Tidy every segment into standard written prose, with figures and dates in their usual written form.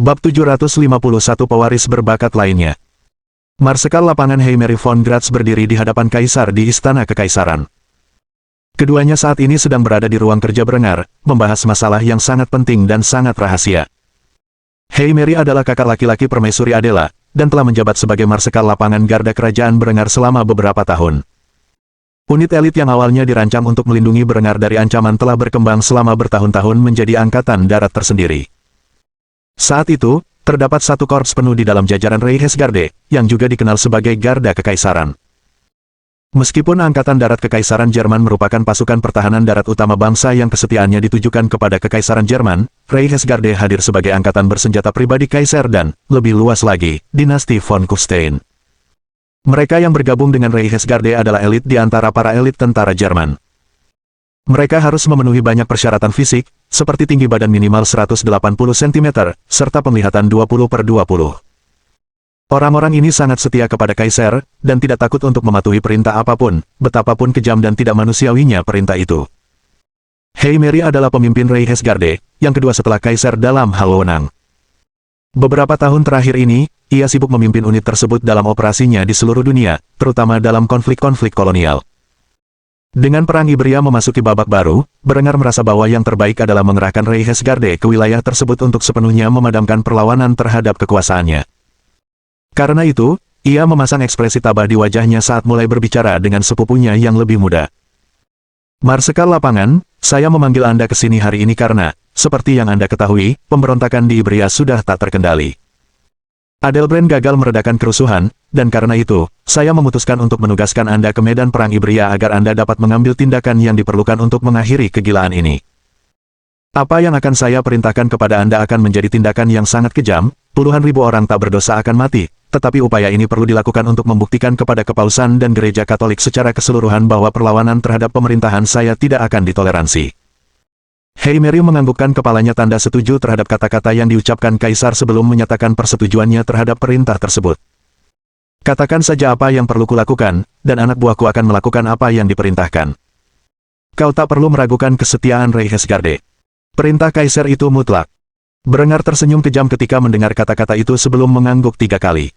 Bab 751 Pewaris berbakat lainnya. Marsekal lapangan Heimeri von Gratz berdiri di hadapan Kaisar di Istana Kekaisaran. Keduanya saat ini sedang berada di ruang kerja Berengar, membahas masalah yang sangat penting dan sangat rahasia. Heimeri adalah kakak laki-laki Permaisuri Adela, dan telah menjabat sebagai Marsekal lapangan Garda Kerajaan Berengar selama beberapa tahun. Unit elit yang awalnya dirancang untuk melindungi Berengar dari ancaman telah berkembang selama bertahun-tahun menjadi angkatan darat tersendiri. Saat itu, terdapat satu korps penuh di dalam jajaran Reichsgarde, yang juga dikenal sebagai Garda Kekaisaran. Meskipun Angkatan Darat Kekaisaran Jerman merupakan pasukan pertahanan darat utama bangsa yang kesetiaannya ditujukan kepada Kekaisaran Jerman, Reichsgarde hadir sebagai angkatan bersenjata pribadi Kaiser dan, lebih luas lagi, dinasti von Kufstein. Mereka yang bergabung dengan Reichsgarde adalah elit di antara para elit tentara Jerman. Mereka harus memenuhi banyak persyaratan fisik, seperti tinggi badan minimal 180 cm, serta penglihatan 20/20. Orang-orang ini sangat setia kepada Kaiser, dan tidak takut untuk mematuhi perintah apapun, betapapun kejam dan tidak manusiawinya perintah itu. Heimeri adalah pemimpin Reichsgarde, yang kedua setelah Kaiser dalam hal wewenang. Beberapa tahun terakhir ini, ia sibuk memimpin unit tersebut dalam operasinya di seluruh dunia, terutama dalam konflik-konflik kolonial. Dengan Perang Ibria memasuki babak baru, Berengar merasa bahwa yang terbaik adalah mengerahkan Reichsgarde ke wilayah tersebut untuk sepenuhnya memadamkan perlawanan terhadap kekuasaannya. Karena itu, ia memasang ekspresi tabah di wajahnya saat mulai berbicara dengan sepupunya yang lebih muda. Marsekal lapangan, saya memanggil Anda ke sini hari ini karena, seperti yang Anda ketahui, pemberontakan di Ibria sudah tak terkendali. Adelbrand gagal meredakan kerusuhan, dan karena itu, saya memutuskan untuk menugaskan Anda ke medan Perang Ibria agar Anda dapat mengambil tindakan yang diperlukan untuk mengakhiri kegilaan ini. Apa yang akan saya perintahkan kepada Anda akan menjadi tindakan yang sangat kejam, puluhan ribu orang tak berdosa akan mati, tetapi upaya ini perlu dilakukan untuk membuktikan kepada Kepausan dan Gereja Katolik secara keseluruhan bahwa perlawanan terhadap pemerintahan saya tidak akan ditoleransi. Heimeri menganggukkan kepalanya tanda setuju terhadap kata-kata yang diucapkan Kaisar sebelum menyatakan persetujuannya terhadap perintah tersebut. Katakan saja apa yang perlu kulakukan, dan anak buahku akan melakukan apa yang diperintahkan. Kau tak perlu meragukan kesetiaan Reichsgarde. Perintah Kaiser itu mutlak. Berengar tersenyum kejam ketika mendengar kata-kata itu sebelum mengangguk 3 kali.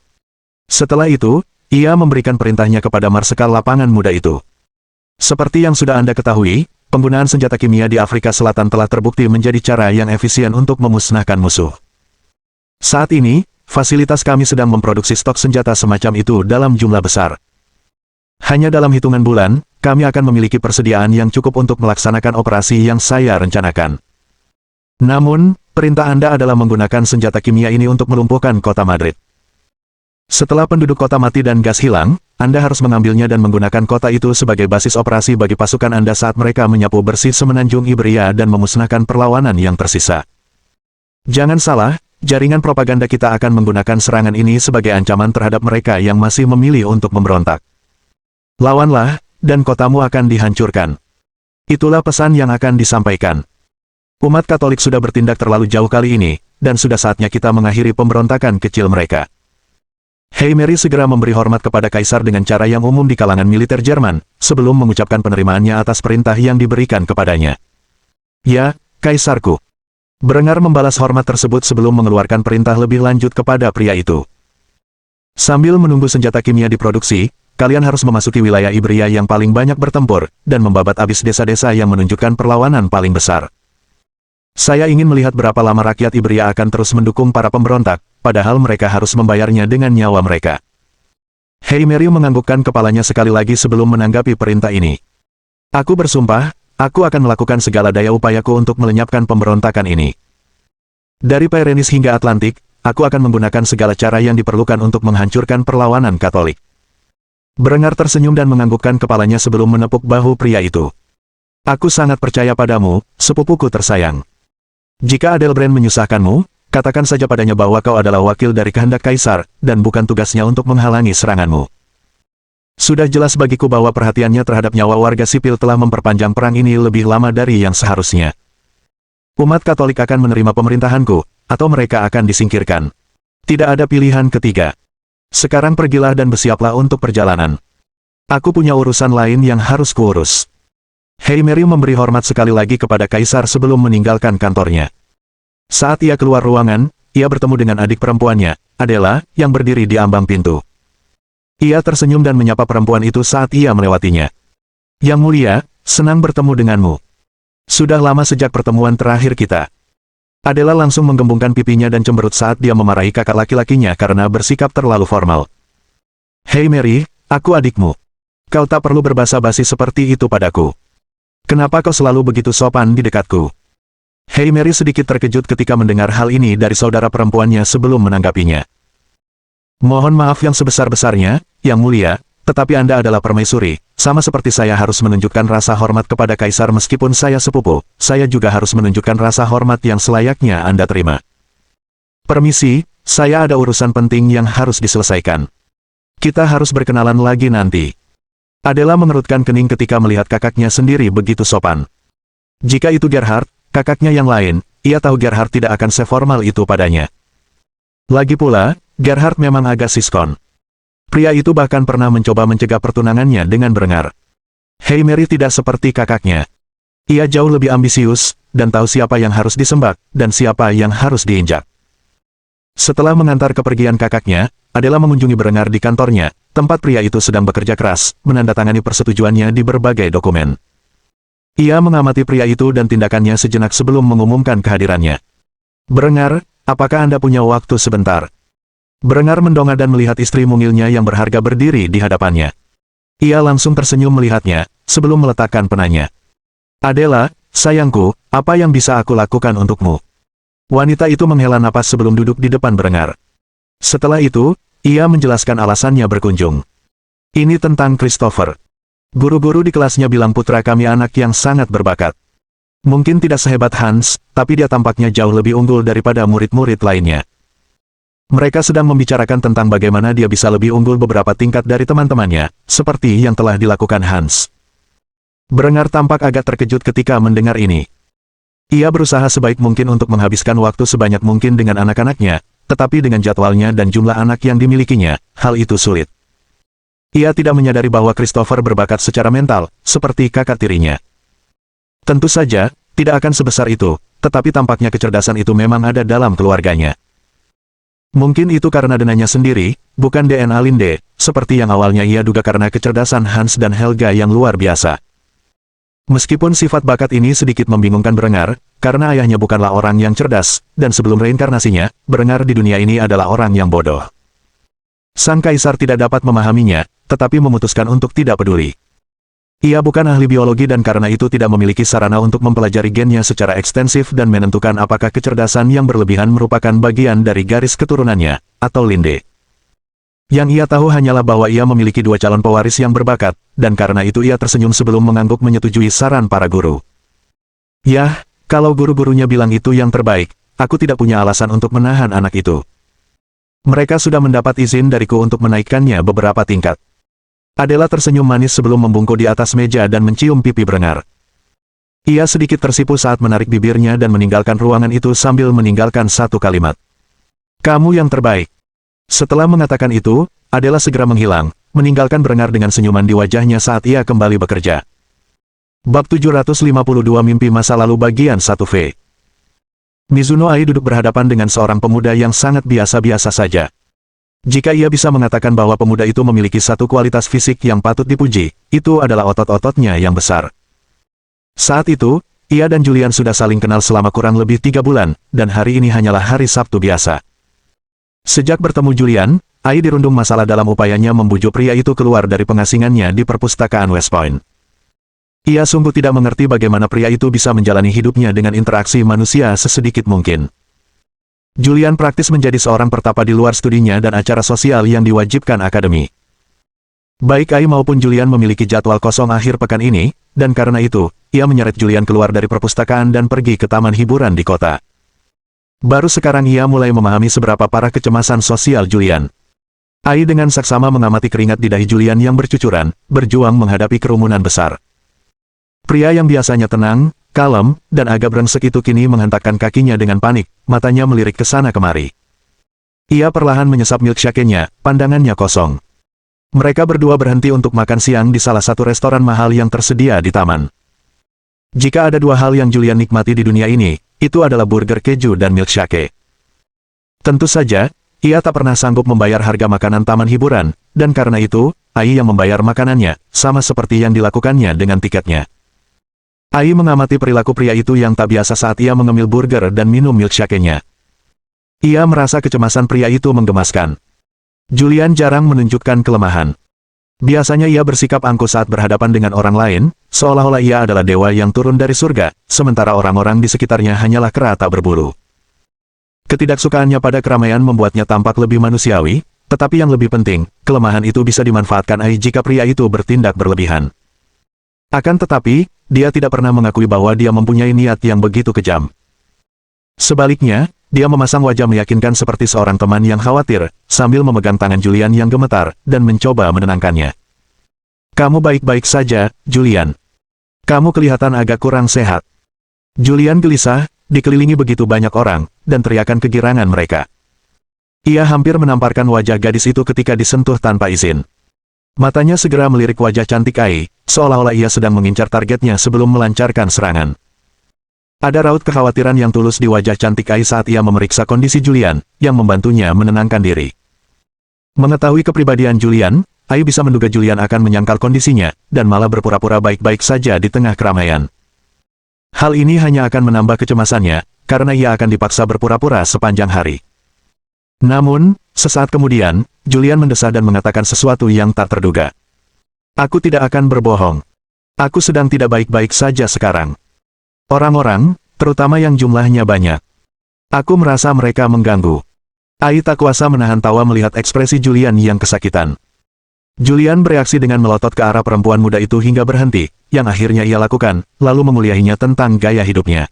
Setelah itu, ia memberikan perintahnya kepada Marsekal lapangan muda itu. Seperti yang sudah Anda ketahui, penggunaan senjata kimia di Afrika Selatan telah terbukti menjadi cara yang efisien untuk memusnahkan musuh. Saat ini, fasilitas kami sedang memproduksi stok senjata semacam itu dalam jumlah besar. Hanya dalam hitungan bulan, kami akan memiliki persediaan yang cukup untuk melaksanakan operasi yang saya rencanakan. Namun, perintah Anda adalah menggunakan senjata kimia ini untuk melumpuhkan kota Madrid. Setelah penduduk kota mati dan gas hilang, Anda harus mengambilnya dan menggunakan kota itu sebagai basis operasi bagi pasukan Anda saat mereka menyapu bersih semenanjung Ibria dan memusnahkan perlawanan yang tersisa. Jangan salah, jaringan propaganda kita akan menggunakan serangan ini sebagai ancaman terhadap mereka yang masih memilih untuk memberontak. Lawanlah, dan kotamu akan dihancurkan. Itulah pesan yang akan disampaikan. Umat Katolik sudah bertindak terlalu jauh kali ini, dan sudah saatnya kita mengakhiri pemberontakan kecil mereka. Heimeri segera memberi hormat kepada Kaisar dengan cara yang umum di kalangan militer Jerman, sebelum mengucapkan penerimaannya atas perintah yang diberikan kepadanya. Ya, Kaisarku. Berengar membalas hormat tersebut sebelum mengeluarkan perintah lebih lanjut kepada pria itu. Sambil menunggu senjata kimia diproduksi, kalian harus memasuki wilayah Ibria yang paling banyak bertempur, dan membabat habis desa-desa yang menunjukkan perlawanan paling besar. Saya ingin melihat berapa lama rakyat Ibria akan terus mendukung para pemberontak, padahal mereka harus membayarnya dengan nyawa mereka. Heimeri menganggukkan kepalanya sekali lagi sebelum menanggapi perintah ini. Aku bersumpah, aku akan melakukan segala daya upayaku untuk melenyapkan pemberontakan ini. Dari Pyrenees hingga Atlantik, aku akan menggunakan segala cara yang diperlukan untuk menghancurkan perlawanan Katolik. Berengar tersenyum dan menganggukkan kepalanya sebelum menepuk bahu pria itu. Aku sangat percaya padamu, sepupuku tersayang. Jika Adelbrand menyusahkanmu, katakan saja padanya bahwa kau adalah wakil dari kehendak Kaisar, dan bukan tugasnya untuk menghalangi seranganmu. Sudah jelas bagiku bahwa perhatiannya terhadap nyawa warga sipil telah memperpanjang perang ini lebih lama dari yang seharusnya. Umat Katolik akan menerima pemerintahanku, atau mereka akan disingkirkan. Tidak ada pilihan ketiga. Sekarang pergilah dan bersiaplah untuk perjalanan. Aku punya urusan lain yang harus kuurus. Heimeri memberi hormat sekali lagi kepada Kaisar sebelum meninggalkan kantornya. Saat ia keluar ruangan, ia bertemu dengan adik perempuannya, Adela, yang berdiri di ambang pintu. Ia tersenyum dan menyapa perempuan itu saat ia melewatinya. Yang mulia, senang bertemu denganmu. Sudah lama sejak pertemuan terakhir kita. Adela langsung menggembungkan pipinya dan cemberut saat dia memarahi kakak laki-lakinya karena bersikap terlalu formal. Hei Mary, aku adikmu. Kau tak perlu berbasa-basi seperti itu padaku. Kenapa kau selalu begitu sopan di dekatku? Hei Mary sedikit terkejut ketika mendengar hal ini dari saudara perempuannya sebelum menanggapinya. Mohon maaf yang sebesar-besarnya, Yang Mulia, tetapi Anda adalah permaisuri. Sama seperti saya harus menunjukkan rasa hormat kepada kaisar meskipun saya sepupu, saya juga harus menunjukkan rasa hormat yang selayaknya Anda terima. Permisi, saya ada urusan penting yang harus diselesaikan. Kita harus berkenalan lagi nanti. Adela mengerutkan kening ketika melihat kakaknya sendiri begitu sopan. Jika itu Gerhard, kakaknya yang lain, ia tahu Gerhard tidak akan seformal itu padanya. Lagi pula, Gerhard memang agak siskon. Pria itu bahkan pernah mencoba mencegah pertunangannya dengan Berengar. Hei Mary tidak seperti kakaknya. Ia jauh lebih ambisius, dan tahu siapa yang harus disembah, dan siapa yang harus diinjak. Setelah mengantar kepergian kakaknya, Adela mengunjungi Berengar di kantornya, tempat pria itu sedang bekerja keras, menandatangani persetujuannya di berbagai dokumen. Ia mengamati pria itu dan tindakannya sejenak sebelum mengumumkan kehadirannya. Berengar, apakah Anda punya waktu sebentar? Berengar mendongak dan melihat istri mungilnya yang berharga berdiri di hadapannya. Ia langsung tersenyum melihatnya, sebelum meletakkan penanya. Adela, sayangku, apa yang bisa aku lakukan untukmu? Wanita itu menghela napas sebelum duduk di depan Berengar. Setelah itu, ia menjelaskan alasannya berkunjung. Ini tentang Christopher. Guru-guru di kelasnya bilang putra kami anak yang sangat berbakat. Mungkin tidak sehebat Hans, tapi dia tampaknya jauh lebih unggul daripada murid-murid lainnya. Mereka sedang membicarakan tentang bagaimana dia bisa lebih unggul beberapa tingkat dari teman-temannya, seperti yang telah dilakukan Hans. Berengar tampak agak terkejut ketika mendengar ini. Ia berusaha sebaik mungkin untuk menghabiskan waktu sebanyak mungkin dengan anak-anaknya, tetapi dengan jadwalnya dan jumlah anak yang dimilikinya, hal itu sulit. Ia tidak menyadari bahwa Christopher berbakat secara mental, seperti kakak tirinya. Tentu saja, tidak akan sebesar itu, tetapi tampaknya kecerdasan itu memang ada dalam keluarganya. Mungkin itu karena denanya sendiri, bukan DNA Linde, seperti yang awalnya ia duga karena kecerdasan Hans dan Helga yang luar biasa. Meskipun sifat bakat ini sedikit membingungkan Berengar, karena ayahnya bukanlah orang yang cerdas, dan sebelum reinkarnasinya, Berengar di dunia ini adalah orang yang bodoh. Sang kaisar tidak dapat memahaminya, tetapi memutuskan untuk tidak peduli. Ia bukan ahli biologi dan karena itu tidak memiliki sarana untuk mempelajari gennya secara ekstensif dan menentukan apakah kecerdasan yang berlebihan merupakan bagian dari garis keturunannya, atau Linde. Yang ia tahu hanyalah bahwa ia memiliki dua calon pewaris yang berbakat, dan karena itu ia tersenyum sebelum mengangguk menyetujui saran para guru. Yah, kalau guru-gurunya bilang itu yang terbaik, aku tidak punya alasan untuk menahan anak itu. Mereka sudah mendapat izin dariku untuk menaikkannya beberapa tingkat. Adela tersenyum manis sebelum membungkuk di atas meja dan mencium pipi Berengar. Ia sedikit tersipu saat menarik bibirnya dan meninggalkan ruangan itu sambil meninggalkan satu kalimat. Kamu yang terbaik. Setelah mengatakan itu, Adela segera menghilang, meninggalkan Berengar dengan senyuman di wajahnya saat ia kembali bekerja. Bab 752 Mimpi Masa Lalu Bagian 1V. Mizuno Ai duduk berhadapan dengan seorang pemuda yang sangat biasa-biasa saja. Jika ia bisa mengatakan bahwa pemuda itu memiliki satu kualitas fisik yang patut dipuji, itu adalah otot-ototnya yang besar. Saat itu, ia dan Julian sudah saling kenal selama kurang lebih 3 bulan, dan hari ini hanyalah hari Sabtu biasa. Sejak bertemu Julian, Ai dirundung masalah dalam upayanya membujuk pria itu keluar dari pengasingannya di perpustakaan West Point. Ia sungguh tidak mengerti bagaimana pria itu bisa menjalani hidupnya dengan interaksi manusia sesedikit mungkin. Julian praktis menjadi seorang pertapa di luar studinya dan acara sosial yang diwajibkan akademi. Baik Ai maupun Julian memiliki jadwal kosong akhir pekan ini, dan karena itu, ia menyeret Julian keluar dari perpustakaan dan pergi ke taman hiburan di kota. Baru sekarang ia mulai memahami seberapa parah kecemasan sosial Julian. Ai dengan saksama mengamati keringat di dahi Julian yang bercucuran, berjuang menghadapi kerumunan besar. Pria yang biasanya tenang, kalem, dan agak brengsek itu kini menghentakkan kakinya dengan panik, matanya melirik ke sana kemari. Ia perlahan menyesap milkshake-nya, pandangannya kosong. Mereka berdua berhenti untuk makan siang di salah satu restoran mahal yang tersedia di taman. Jika ada dua hal yang Julian nikmati di dunia ini, itu adalah burger keju dan milkshake. Tentu saja, ia tak pernah sanggup membayar harga makanan taman hiburan, dan karena itu, Ai yang membayar makanannya, sama seperti yang dilakukannya dengan tiketnya. Ai mengamati perilaku pria itu yang tak biasa saat ia mengemil burger dan minum milkshake-nya. Ia merasa kecemasan pria itu menggemaskan. Julian jarang menunjukkan kelemahan. Biasanya ia bersikap angkuh saat berhadapan dengan orang lain, seolah-olah ia adalah dewa yang turun dari surga, sementara orang-orang di sekitarnya hanyalah kera tak berbulu. Ketidaksukaannya pada keramaian membuatnya tampak lebih manusiawi, tetapi yang lebih penting, kelemahan itu bisa dimanfaatkan Ai jika pria itu bertindak berlebihan. Akan tetapi, dia tidak pernah mengakui bahwa dia mempunyai niat yang begitu kejam. Sebaliknya, dia memasang wajah meyakinkan seperti seorang teman yang khawatir, sambil memegang tangan Julian yang gemetar, dan mencoba menenangkannya. "Kamu baik-baik saja, Julian. Kamu kelihatan agak kurang sehat." Julian gelisah, dikelilingi begitu banyak orang, dan teriakan kegirangan mereka. Ia hampir menamparkan wajah gadis itu ketika disentuh tanpa izin. Matanya segera melirik wajah cantik Ai, seolah-olah ia sedang mengincar targetnya sebelum melancarkan serangan. Ada raut kekhawatiran yang tulus di wajah cantik Ai saat ia memeriksa kondisi Julian, yang membantunya menenangkan diri. Mengetahui kepribadian Julian, Ai bisa menduga Julian akan menyangkal kondisinya, dan malah berpura-pura baik-baik saja di tengah keramaian. Hal ini hanya akan menambah kecemasannya, karena ia akan dipaksa berpura-pura sepanjang hari. Namun, sesaat kemudian, Julian mendesah dan mengatakan sesuatu yang tak terduga. "Aku tidak akan berbohong. Aku sedang tidak baik-baik saja sekarang. Orang-orang, terutama yang jumlahnya banyak. Aku merasa mereka mengganggu." Ai tak kuasa menahan tawa melihat ekspresi Julian yang kesakitan. Julian bereaksi dengan melotot ke arah perempuan muda itu hingga berhenti, yang akhirnya ia lakukan, lalu menguliahinya tentang gaya hidupnya.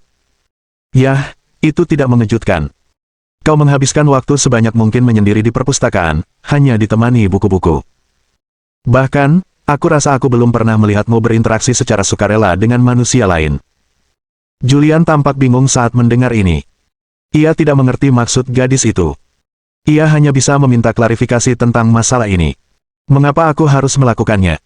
"Yah, itu tidak mengejutkan. Kau menghabiskan waktu sebanyak mungkin menyendiri di perpustakaan, hanya ditemani buku-buku. Bahkan, aku rasa aku belum pernah melihatmu berinteraksi secara sukarela dengan manusia lain." Julian tampak bingung saat mendengar ini. Ia tidak mengerti maksud gadis itu. Ia hanya bisa meminta klarifikasi tentang masalah ini. "Mengapa aku harus melakukannya?"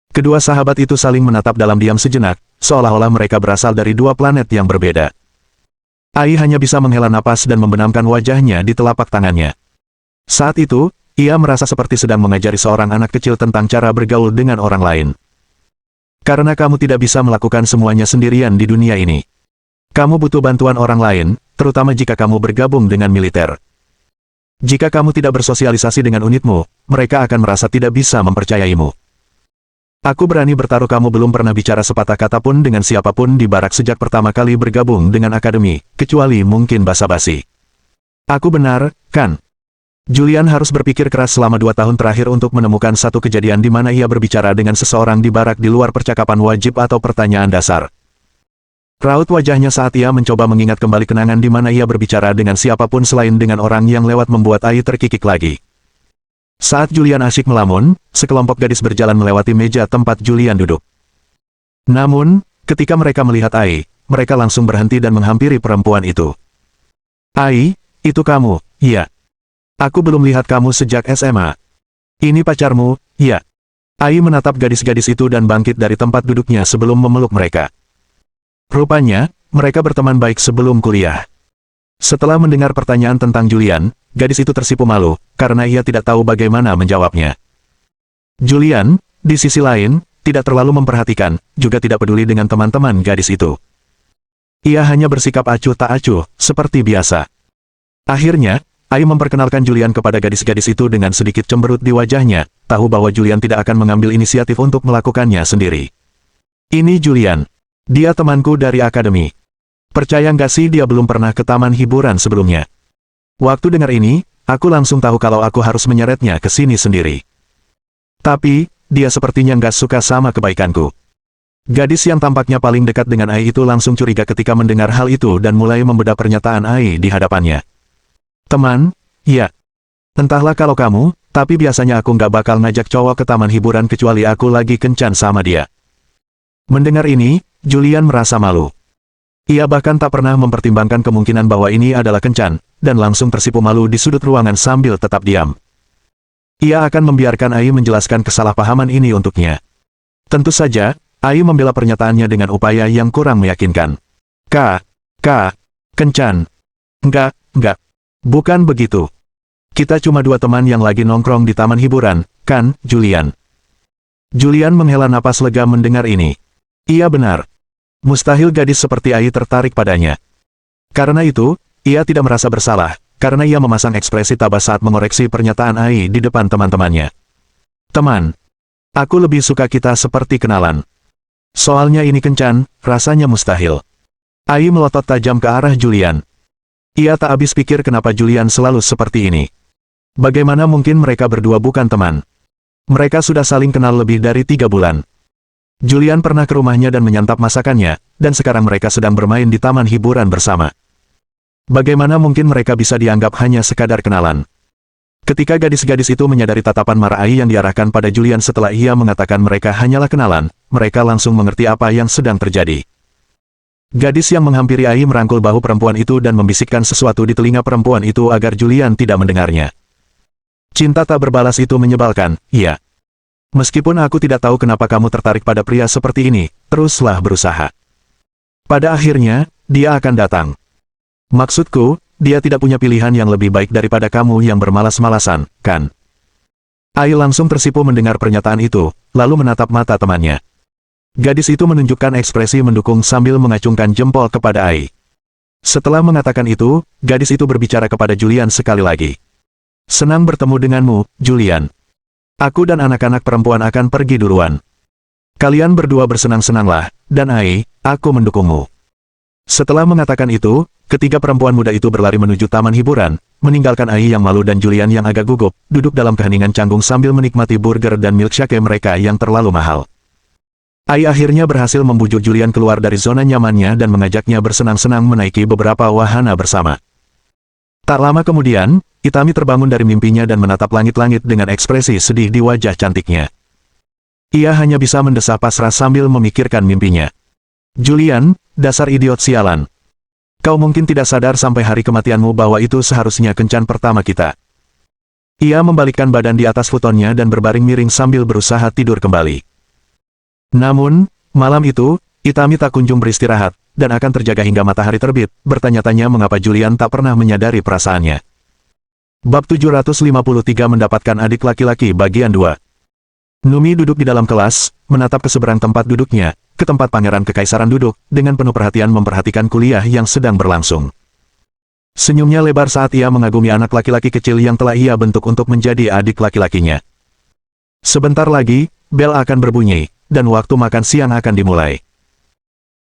Kedua sahabat itu saling menatap dalam diam sejenak, seolah-olah mereka berasal dari dua planet yang berbeda. Ai hanya bisa menghela napas dan membenamkan wajahnya di telapak tangannya. Saat itu, ia merasa seperti sedang mengajari seorang anak kecil tentang cara bergaul dengan orang lain. "Karena kamu tidak bisa melakukan semuanya sendirian di dunia ini. Kamu butuh bantuan orang lain, terutama jika kamu bergabung dengan militer. Jika kamu tidak bersosialisasi dengan unitmu, mereka akan merasa tidak bisa mempercayaimu. Aku berani bertaruh kamu belum pernah bicara sepatah kata pun dengan siapapun di barak sejak pertama kali bergabung dengan akademi, kecuali mungkin basa-basi. Aku benar, kan?" Julian harus berpikir keras selama 2 tahun terakhir untuk menemukan satu kejadian di mana ia berbicara dengan seseorang di barak di luar percakapan wajib atau pertanyaan dasar. Raut wajahnya saat ia mencoba mengingat kembali kenangan di mana ia berbicara dengan siapapun selain dengan orang yang lewat membuat Ai terkikik lagi. Saat Julian asyik melamun, sekelompok gadis berjalan melewati meja tempat Julian duduk. Namun, ketika mereka melihat Ai, mereka langsung berhenti dan menghampiri perempuan itu. "Ai, itu kamu, iya. Aku belum lihat kamu sejak SMA. Ini pacarmu, iya." Ai menatap gadis-gadis itu dan bangkit dari tempat duduknya sebelum memeluk mereka. Rupanya, mereka berteman baik sebelum kuliah. Setelah mendengar pertanyaan tentang Julian, gadis itu tersipu malu, karena ia tidak tahu bagaimana menjawabnya. Julian, di sisi lain, tidak terlalu memperhatikan, juga tidak peduli dengan teman-teman gadis itu. Ia hanya bersikap acuh tak acuh, seperti biasa. Akhirnya, Ai memperkenalkan Julian kepada gadis-gadis itu dengan sedikit cemberut di wajahnya, tahu bahwa Julian tidak akan mengambil inisiatif untuk melakukannya sendiri. "Ini Julian. Dia temanku dari akademi. Percaya nggak sih dia belum pernah ke taman hiburan sebelumnya?" Waktu dengar ini, aku langsung tahu kalau aku harus menyeretnya ke sini sendiri. Tapi, dia sepertinya nggak suka sama kebaikanku. Gadis yang tampaknya paling dekat dengan Ai itu langsung curiga ketika mendengar hal itu dan mulai membedah pernyataan Ai di hadapannya. "Teman? Ya. Entahlah kalau kamu, tapi biasanya aku nggak bakal ngajak cowok ke taman hiburan kecuali aku lagi kencan sama dia." Mendengar ini, Julian merasa malu. Ia bahkan tak pernah mempertimbangkan kemungkinan bahwa ini adalah kencan, dan langsung tersipu malu di sudut ruangan sambil tetap diam. Ia akan membiarkan Ai menjelaskan kesalahpahaman ini untuknya. Tentu saja, Ai membela pernyataannya dengan upaya yang kurang meyakinkan. Kak, kencan. Enggak. Bukan begitu. Kita cuma dua teman yang lagi nongkrong di taman hiburan, kan, Julian? Julian menghela napas lega mendengar ini. Iya benar. Mustahil gadis seperti Ai tertarik padanya. Karena itu, ia tidak merasa bersalah, karena ia memasang ekspresi tabah saat mengoreksi pernyataan Ai di depan teman-temannya. Teman, aku lebih suka kita seperti kenalan. Soalnya ini kencan, rasanya mustahil. Ai melotot tajam ke arah Julian. Ia tak habis pikir kenapa Julian selalu seperti ini. Bagaimana mungkin mereka berdua bukan teman? Mereka sudah saling kenal lebih dari 3 bulan. Julian pernah ke rumahnya dan menyantap masakannya, dan sekarang mereka sedang bermain di taman hiburan bersama. Bagaimana mungkin mereka bisa dianggap hanya sekadar kenalan? Ketika gadis-gadis itu menyadari tatapan marah Ai yang diarahkan pada Julian setelah ia mengatakan mereka hanyalah kenalan, mereka langsung mengerti apa yang sedang terjadi. Gadis yang menghampiri Ai merangkul bahu perempuan itu dan membisikkan sesuatu di telinga perempuan itu agar Julian tidak mendengarnya. Cinta tak berbalas itu menyebalkan, iya. Meskipun aku tidak tahu kenapa kamu tertarik pada pria seperti ini, teruslah berusaha. Pada akhirnya, dia akan datang. Maksudku, dia tidak punya pilihan yang lebih baik daripada kamu yang bermalas-malasan, kan? Ai langsung tersipu mendengar pernyataan itu, lalu menatap mata temannya. Gadis itu menunjukkan ekspresi mendukung sambil mengacungkan jempol kepada Ai. Setelah mengatakan itu, gadis itu berbicara kepada Julian sekali lagi. Senang bertemu denganmu, Julian. Aku dan anak-anak perempuan akan pergi duluan. Kalian berdua bersenang-senanglah, dan Ai, aku mendukungmu. Setelah mengatakan itu, ketiga perempuan muda itu berlari menuju taman hiburan, meninggalkan Ai yang malu dan Julian yang agak gugup, duduk dalam keheningan canggung sambil menikmati burger dan milkshake mereka yang terlalu mahal. Ai akhirnya berhasil membujuk Julian keluar dari zona nyamannya dan mengajaknya bersenang-senang menaiki beberapa wahana bersama. Tak lama kemudian, Itami terbangun dari mimpinya dan menatap langit-langit dengan ekspresi sedih di wajah cantiknya. Ia hanya bisa mendesah pasrah sambil memikirkan mimpinya. Julian, dasar idiot sialan. Kau mungkin tidak sadar sampai hari kematianmu bahwa itu seharusnya kencan pertama kita. Ia membalikkan badan di atas futonnya dan berbaring miring sambil berusaha tidur kembali. Namun, malam itu, Itami tak kunjung beristirahat, dan akan terjaga hingga matahari terbit, bertanya-tanya mengapa Julian tak pernah menyadari perasaannya. Bab 753 mendapatkan adik laki-laki bagian 2. Numi duduk di dalam kelas, menatap ke seberang tempat duduknya, ke tempat Pangeran Kekaisaran duduk, dengan penuh perhatian memperhatikan kuliah yang sedang berlangsung. Senyumnya lebar saat ia mengagumi anak laki-laki kecil yang telah ia bentuk untuk menjadi adik laki-lakinya. Sebentar lagi, bel akan berbunyi, dan waktu makan siang akan dimulai.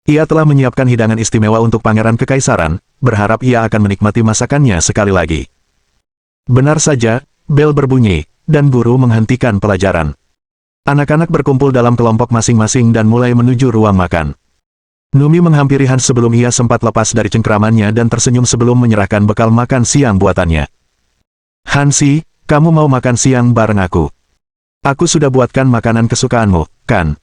Ia telah menyiapkan hidangan istimewa untuk Pangeran Kekaisaran, berharap ia akan menikmati masakannya sekali lagi. Benar saja, bel berbunyi, dan guru menghentikan pelajaran. Anak-anak berkumpul dalam kelompok masing-masing dan mulai menuju ruang makan. Numi menghampiri Hans sebelum ia sempat lepas dari cengkramannya dan tersenyum sebelum menyerahkan bekal makan siang buatannya. Hansi, kamu mau makan siang bareng aku? Aku sudah buatkan makanan kesukaanmu, kan?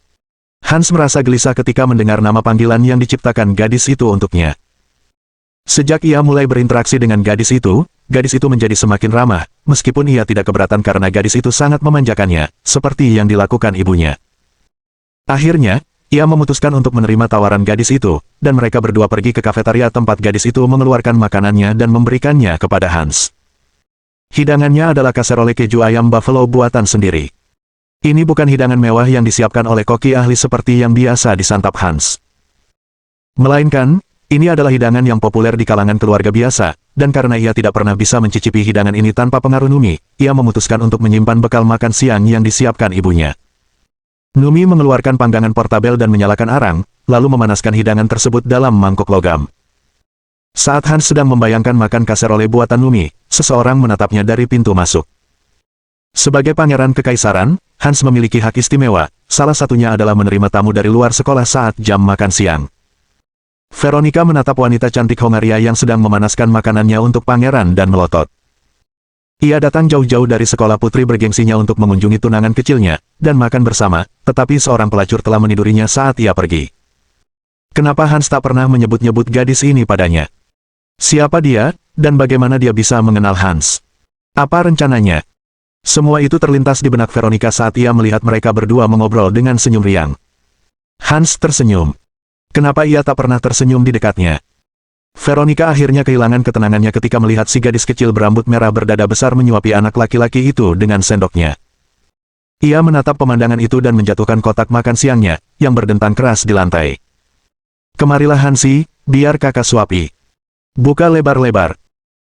Hans merasa gelisah ketika mendengar nama panggilan yang diciptakan gadis itu untuknya. Sejak ia mulai berinteraksi dengan gadis itu menjadi semakin ramah, meskipun ia tidak keberatan karena gadis itu sangat memanjakannya, seperti yang dilakukan ibunya. Akhirnya, ia memutuskan untuk menerima tawaran gadis itu, dan mereka berdua pergi ke kafetaria tempat gadis itu mengeluarkan makanannya dan memberikannya kepada Hans. Hidangannya adalah kaserole keju ayam buffalo buatan sendiri. Ini bukan hidangan mewah yang disiapkan oleh koki ahli seperti yang biasa disantap Hans. Melainkan, ini adalah hidangan yang populer di kalangan keluarga biasa, dan karena ia tidak pernah bisa mencicipi hidangan ini tanpa pengaruh Numi, ia memutuskan untuk menyimpan bekal makan siang yang disiapkan ibunya. Numi mengeluarkan panggangan portabel dan menyalakan arang, lalu memanaskan hidangan tersebut dalam mangkok logam. Saat Hans sedang membayangkan makan kaserole buatan Numi, seseorang menatapnya dari pintu masuk. Sebagai Pangeran Kekaisaran, Hans memiliki hak istimewa, salah satunya adalah menerima tamu dari luar sekolah saat jam makan siang. Veronica menatap wanita cantik Hongaria yang sedang memanaskan makanannya untuk pangeran dan melotot. Ia datang jauh-jauh dari sekolah putri bergengsinya untuk mengunjungi tunangan kecilnya, dan makan bersama, tetapi seorang pelacur telah menidurinya saat ia pergi. Kenapa Hans tak pernah menyebut-nyebut gadis ini padanya? Siapa dia, dan bagaimana dia bisa mengenal Hans? Apa rencananya? Semua itu terlintas di benak Veronica saat ia melihat mereka berdua mengobrol dengan senyum riang. Hans tersenyum. Kenapa ia tak pernah tersenyum di dekatnya? Veronica akhirnya kehilangan ketenangannya ketika melihat si gadis kecil berambut merah berdada besar menyuapi anak laki-laki itu dengan sendoknya. Ia menatap pemandangan itu dan menjatuhkan kotak makan siangnya, yang berdentang keras di lantai. Kemarilah Hansi, biar kakak suapi. Buka lebar-lebar.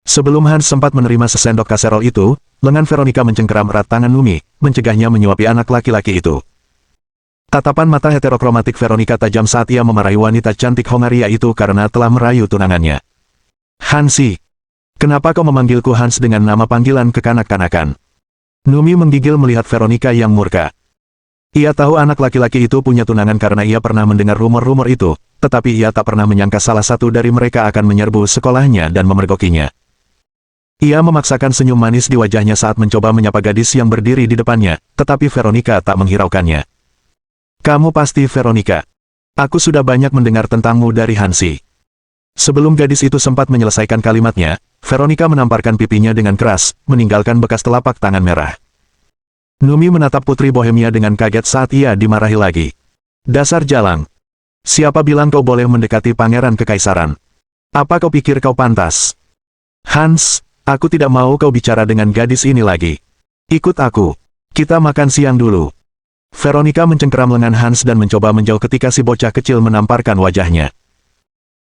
Sebelum Hans sempat menerima sesendok kaserol itu, lengan Veronica mencengkeram erat tangan Numi, mencegahnya menyuapi anak laki-laki itu. Tatapan mata heterokromatik Veronica tajam saat ia memarahi wanita cantik Hongaria itu karena telah merayu tunangannya. Hansi. Kenapa kau memanggilku Hans dengan nama panggilan kekanak-kanakan? Numi menggigil melihat Veronica yang murka. Ia tahu anak laki-laki itu punya tunangan karena ia pernah mendengar rumor-rumor itu, tetapi ia tak pernah menyangka salah satu dari mereka akan menyerbu sekolahnya dan memergokinya. Ia memaksakan senyum manis di wajahnya saat mencoba menyapa gadis yang berdiri di depannya, tetapi Veronica tak menghiraukannya. Kamu pasti Veronica. Aku sudah banyak mendengar tentangmu dari Hansi. Sebelum gadis itu sempat menyelesaikan kalimatnya, Veronica menamparkan pipinya dengan keras, meninggalkan bekas telapak tangan merah. Numi menatap Putri Bohemia dengan kaget saat ia dimarahi lagi. Dasar jalang. Siapa bilang kau boleh mendekati pangeran kekaisaran? Apa kau pikir kau pantas? Hans, aku tidak mau kau bicara dengan gadis ini lagi. Ikut aku. Kita makan siang dulu. Veronica mencengkeram lengan Hans dan mencoba menjauh ketika si bocah kecil menamparkan wajahnya.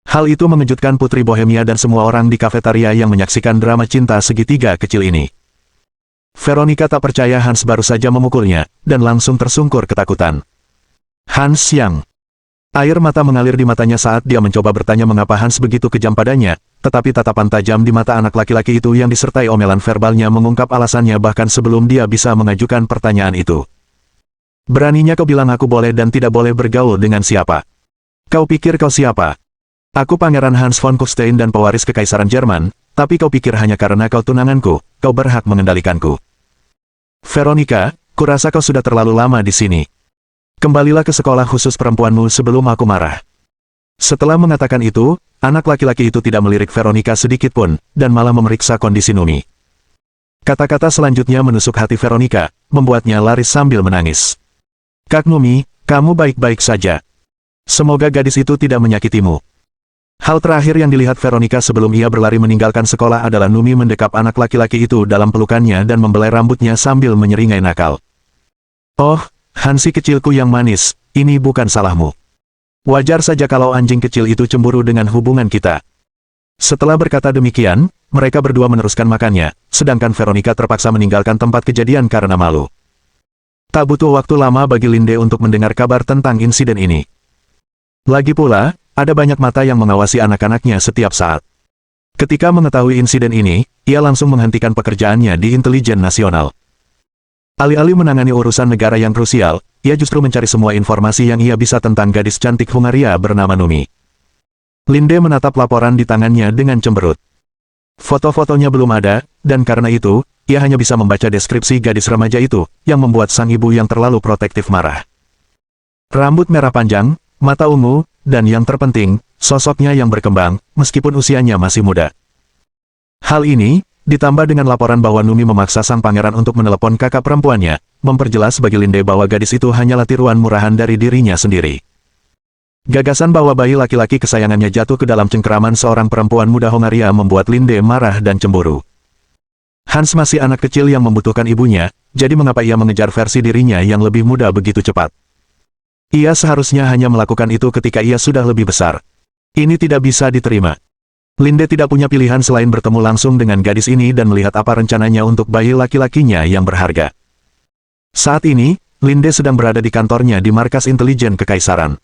Hal itu mengejutkan Putri Bohemia dan semua orang di kafetaria yang menyaksikan drama cinta segitiga kecil ini. Veronica tak percaya Hans baru saja memukulnya, dan langsung tersungkur ketakutan. Hans yang... Air mata mengalir di matanya saat dia mencoba bertanya mengapa Hans begitu kejam padanya, tetapi tatapan tajam di mata anak laki-laki itu yang disertai omelan verbalnya mengungkap alasannya bahkan sebelum dia bisa mengajukan pertanyaan itu. Beraninya kau bilang aku boleh dan tidak boleh bergaul dengan siapa? Kau pikir kau siapa? Aku Pangeran Hans von Kufstein dan pewaris Kekaisaran Jerman, tapi kau pikir hanya karena kau tunanganku, kau berhak mengendalikanku. Veronica, kurasa kau sudah terlalu lama di sini. Kembalilah ke sekolah khusus perempuanmu sebelum aku marah. Setelah mengatakan itu, anak laki-laki itu tidak melirik Veronica sedikit pun, dan malah memeriksa kondisi Numi. Kata-kata selanjutnya menusuk hati Veronica, membuatnya laris sambil menangis. Kak Numi, kamu baik-baik saja. Semoga gadis itu tidak menyakitimu. Hal terakhir yang dilihat Veronica sebelum ia berlari meninggalkan sekolah adalah Numi mendekap anak laki-laki itu dalam pelukannya dan membelai rambutnya sambil menyeringai nakal. Oh, Hansi kecilku yang manis, ini bukan salahmu. Wajar saja kalau anjing kecil itu cemburu dengan hubungan kita. Setelah berkata demikian, mereka berdua meneruskan makannya, sedangkan Veronica terpaksa meninggalkan tempat kejadian karena malu. Tak butuh waktu lama bagi Linde untuk mendengar kabar tentang insiden ini. Lagi pula, ada banyak mata yang mengawasi anak-anaknya setiap saat. Ketika mengetahui insiden ini, ia langsung menghentikan pekerjaannya di Intelijen Nasional. Alih-alih menangani urusan negara yang krusial, ia justru mencari semua informasi yang ia bisa tentang gadis cantik Hungaria bernama Numi. Linde menatap laporan di tangannya dengan cemberut. Foto-fotonya belum ada, dan karena itu, ia hanya bisa membaca deskripsi gadis remaja itu, yang membuat sang ibu yang terlalu protektif marah. Rambut merah panjang, mata ungu, dan yang terpenting, sosoknya yang berkembang, meskipun usianya masih muda. Hal ini, ditambah dengan laporan bahwa Numi memaksa sang pangeran untuk menelepon kakak perempuannya, memperjelas bagi Linde bahwa gadis itu hanyalah tiruan murahan dari dirinya sendiri. Gagasan bahwa bayi laki-laki kesayangannya jatuh ke dalam cengkeraman seorang perempuan muda Hongaria membuat Linde marah dan cemburu. Hans masih anak kecil yang membutuhkan ibunya, jadi mengapa ia mengejar versi dirinya yang lebih muda begitu cepat? Ia seharusnya hanya melakukan itu ketika ia sudah lebih besar. Ini tidak bisa diterima. Linde tidak punya pilihan selain bertemu langsung dengan gadis ini dan melihat apa rencananya untuk bayi laki-lakinya yang berharga. Saat ini, Linde sedang berada di kantornya di markas intelijen Kekaisaran.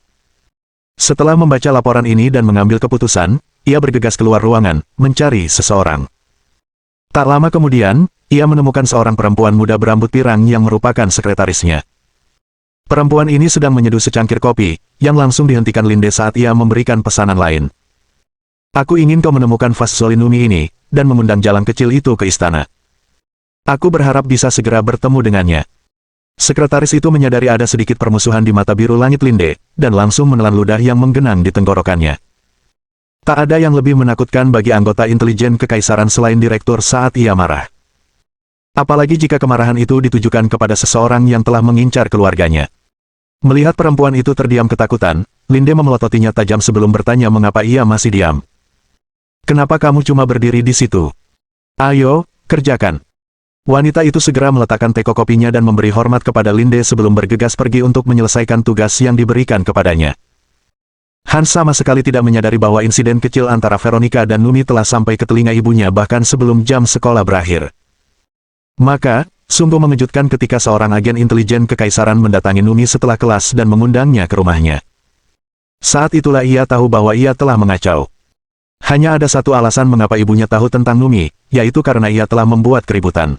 Setelah membaca laporan ini dan mengambil keputusan, ia bergegas keluar ruangan, mencari seseorang. Tak lama kemudian, ia menemukan seorang perempuan muda berambut pirang yang merupakan sekretarisnya. Perempuan ini sedang menyeduh secangkir kopi, yang langsung dihentikan Linde saat ia memberikan pesanan lain. Aku ingin kau menemukan Vasuli Numi ini, dan mengundang jalang kecil itu ke istana. Aku berharap bisa segera bertemu dengannya. Sekretaris itu menyadari ada sedikit permusuhan di mata biru langit Linde, dan langsung menelan ludah yang menggenang di tenggorokannya. Tak ada yang lebih menakutkan bagi anggota intelijen Kekaisaran selain direktur saat ia marah. Apalagi jika kemarahan itu ditujukan kepada seseorang yang telah mengincar keluarganya. Melihat perempuan itu terdiam ketakutan, Linde memelototinya tajam sebelum bertanya mengapa ia masih diam. Kenapa kamu cuma berdiri di situ? Ayo, kerjakan. Wanita itu segera meletakkan teko kopinya dan memberi hormat kepada Linde sebelum bergegas pergi untuk menyelesaikan tugas yang diberikan kepadanya. Hans sama sekali tidak menyadari bahwa insiden kecil antara Veronica dan Numi telah sampai ke telinga ibunya bahkan sebelum jam sekolah berakhir. Maka, sungguh mengejutkan ketika seorang agen intelijen kekaisaran mendatangi Numi setelah kelas dan mengundangnya ke rumahnya. Saat itulah ia tahu bahwa ia telah mengacau. Hanya ada satu alasan mengapa ibunya tahu tentang Numi, yaitu karena ia telah membuat keributan.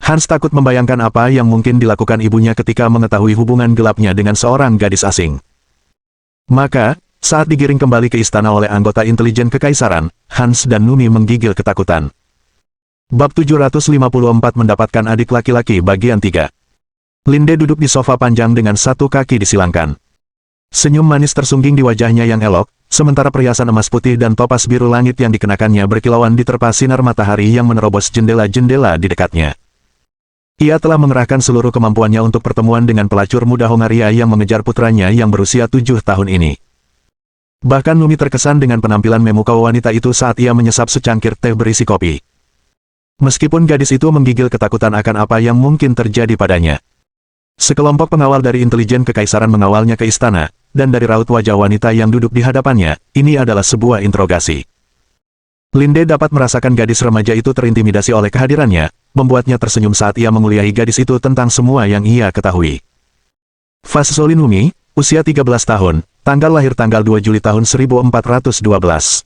Hans takut membayangkan apa yang mungkin dilakukan ibunya ketika mengetahui hubungan gelapnya dengan seorang gadis asing. Maka, saat digiring kembali ke istana oleh anggota intelijen kekaisaran, Hans dan Numi menggigil ketakutan. Bab 754 mendapatkan adik laki-laki bagian 3. Linde duduk di sofa panjang dengan satu kaki disilangkan. Senyum manis tersungging di wajahnya yang elok, sementara perhiasan emas putih dan topas biru langit yang dikenakannya berkilauan diterpa sinar matahari yang menerobos jendela-jendela di dekatnya. Ia telah mengerahkan seluruh kemampuannya untuk pertemuan dengan pelacur muda Hongaria yang mengejar putranya yang berusia 7 tahun ini. Bahkan Numi terkesan dengan penampilan memukau wanita itu saat ia menyesap secangkir teh berisi kopi. Meskipun gadis itu menggigil ketakutan akan apa yang mungkin terjadi padanya. Sekelompok pengawal dari intelijen kekaisaran mengawalnya ke istana, dan dari raut wajah wanita yang duduk di hadapannya, ini adalah sebuah interogasi. Linde dapat merasakan gadis remaja itu terintimidasi oleh kehadirannya, membuatnya tersenyum saat ia menguliahi gadis itu tentang semua yang ia ketahui. Fasoli Numi, usia 13 tahun, tanggal lahir tanggal 2 Juli tahun 1412.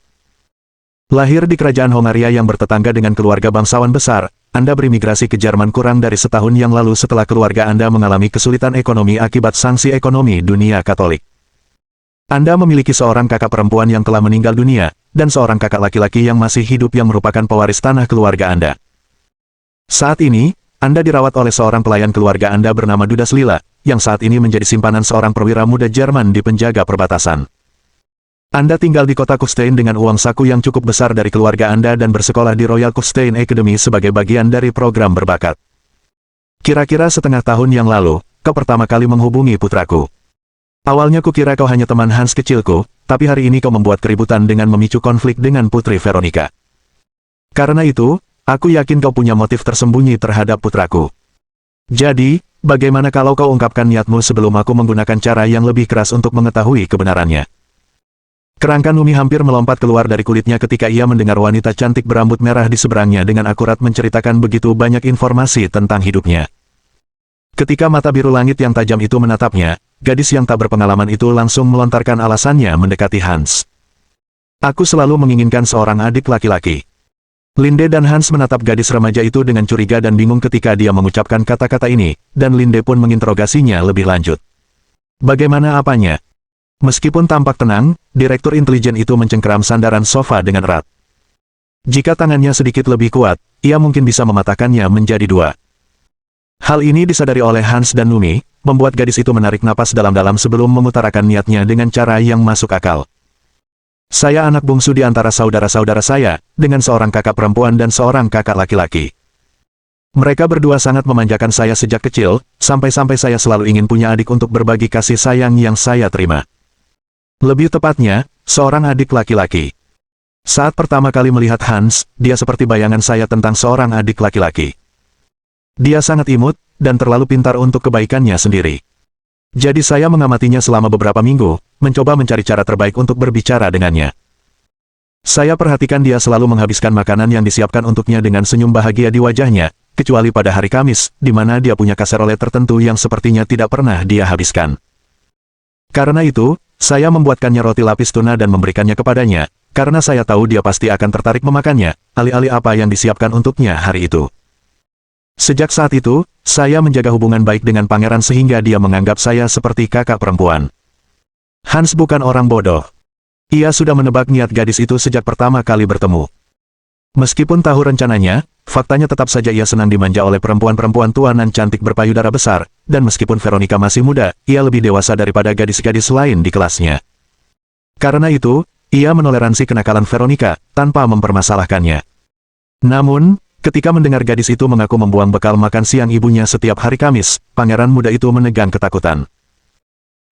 Lahir di kerajaan Hongaria yang bertetangga dengan keluarga bangsawan besar, Anda berimigrasi ke Jerman kurang dari setahun yang lalu setelah keluarga Anda mengalami kesulitan ekonomi akibat sanksi ekonomi dunia Katolik. Anda memiliki seorang kakak perempuan yang telah meninggal dunia, dan seorang kakak laki-laki yang masih hidup yang merupakan pewaris tanah keluarga Anda. Saat ini, Anda dirawat oleh seorang pelayan keluarga Anda bernama Dudas Lila, yang saat ini menjadi simpanan seorang perwira muda Jerman di penjaga perbatasan. Anda tinggal di kota Kufstein dengan uang saku yang cukup besar dari keluarga Anda dan bersekolah di Royal Kufstein Academy sebagai bagian dari program berbakat. Kira-kira setengah tahun yang lalu, kau pertama kali menghubungi putraku. Awalnya kukira kau hanya teman Hans kecilku, tapi hari ini kau membuat keributan dengan memicu konflik dengan putri Veronica. Karena itu, aku yakin kau punya motif tersembunyi terhadap putraku. Jadi, bagaimana kalau kau ungkapkan niatmu sebelum aku menggunakan cara yang lebih keras untuk mengetahui kebenarannya? Kerangka Numi hampir melompat keluar dari kulitnya ketika ia mendengar wanita cantik berambut merah di seberangnya dengan akurat menceritakan begitu banyak informasi tentang hidupnya. Ketika mata biru langit yang tajam itu menatapnya, gadis yang tak berpengalaman itu langsung melontarkan alasannya mendekati Hans. Aku selalu menginginkan seorang adik laki-laki. Linde dan Hans menatap gadis remaja itu dengan curiga dan bingung ketika dia mengucapkan kata-kata ini, dan Linde pun menginterogasinya lebih lanjut. Bagaimana apanya? Meskipun tampak tenang, direktur intelijen itu mencengkeram sandaran sofa dengan erat. Jika tangannya sedikit lebih kuat, ia mungkin bisa mematahkannya menjadi dua. Hal ini disadari oleh Hans dan Numi, membuat gadis itu menarik napas dalam-dalam sebelum mengutarakan niatnya dengan cara yang masuk akal. Saya anak bungsu di antara saudara-saudara saya, dengan seorang kakak perempuan dan seorang kakak laki-laki. Mereka berdua sangat memanjakan saya sejak kecil, sampai-sampai saya selalu ingin punya adik untuk berbagi kasih sayang yang saya terima. Lebih tepatnya, seorang adik laki-laki. Saat pertama kali melihat Hans, dia seperti bayangan saya tentang seorang adik laki-laki. Dia sangat imut, dan terlalu pintar untuk kebaikannya sendiri. Jadi saya mengamatinya selama beberapa minggu, mencoba mencari cara terbaik untuk berbicara dengannya. Saya perhatikan dia selalu menghabiskan makanan yang disiapkan untuknya dengan senyum bahagia di wajahnya, kecuali pada hari Kamis, di mana dia punya kaserole tertentu yang sepertinya tidak pernah dia habiskan. Karena itu, saya membuatkannya roti lapis tuna dan memberikannya kepadanya, karena saya tahu dia pasti akan tertarik memakannya, alih-alih apa yang disiapkan untuknya hari itu. Sejak saat itu, saya menjaga hubungan baik dengan pangeran sehingga dia menganggap saya seperti kakak perempuan. Hans bukan orang bodoh. Ia sudah menebak niat gadis itu sejak pertama kali bertemu. Meskipun tahu rencananya, faktanya tetap saja ia senang dimanja oleh perempuan-perempuan tua nan cantik berpayudara besar, dan meskipun Veronica masih muda, ia lebih dewasa daripada gadis-gadis lain di kelasnya. Karena itu, ia menoleransi kenakalan Veronica, tanpa mempermasalahkannya. Namun, ketika mendengar gadis itu mengaku membuang bekal makan siang ibunya setiap hari Kamis, pangeran muda itu menegang ketakutan.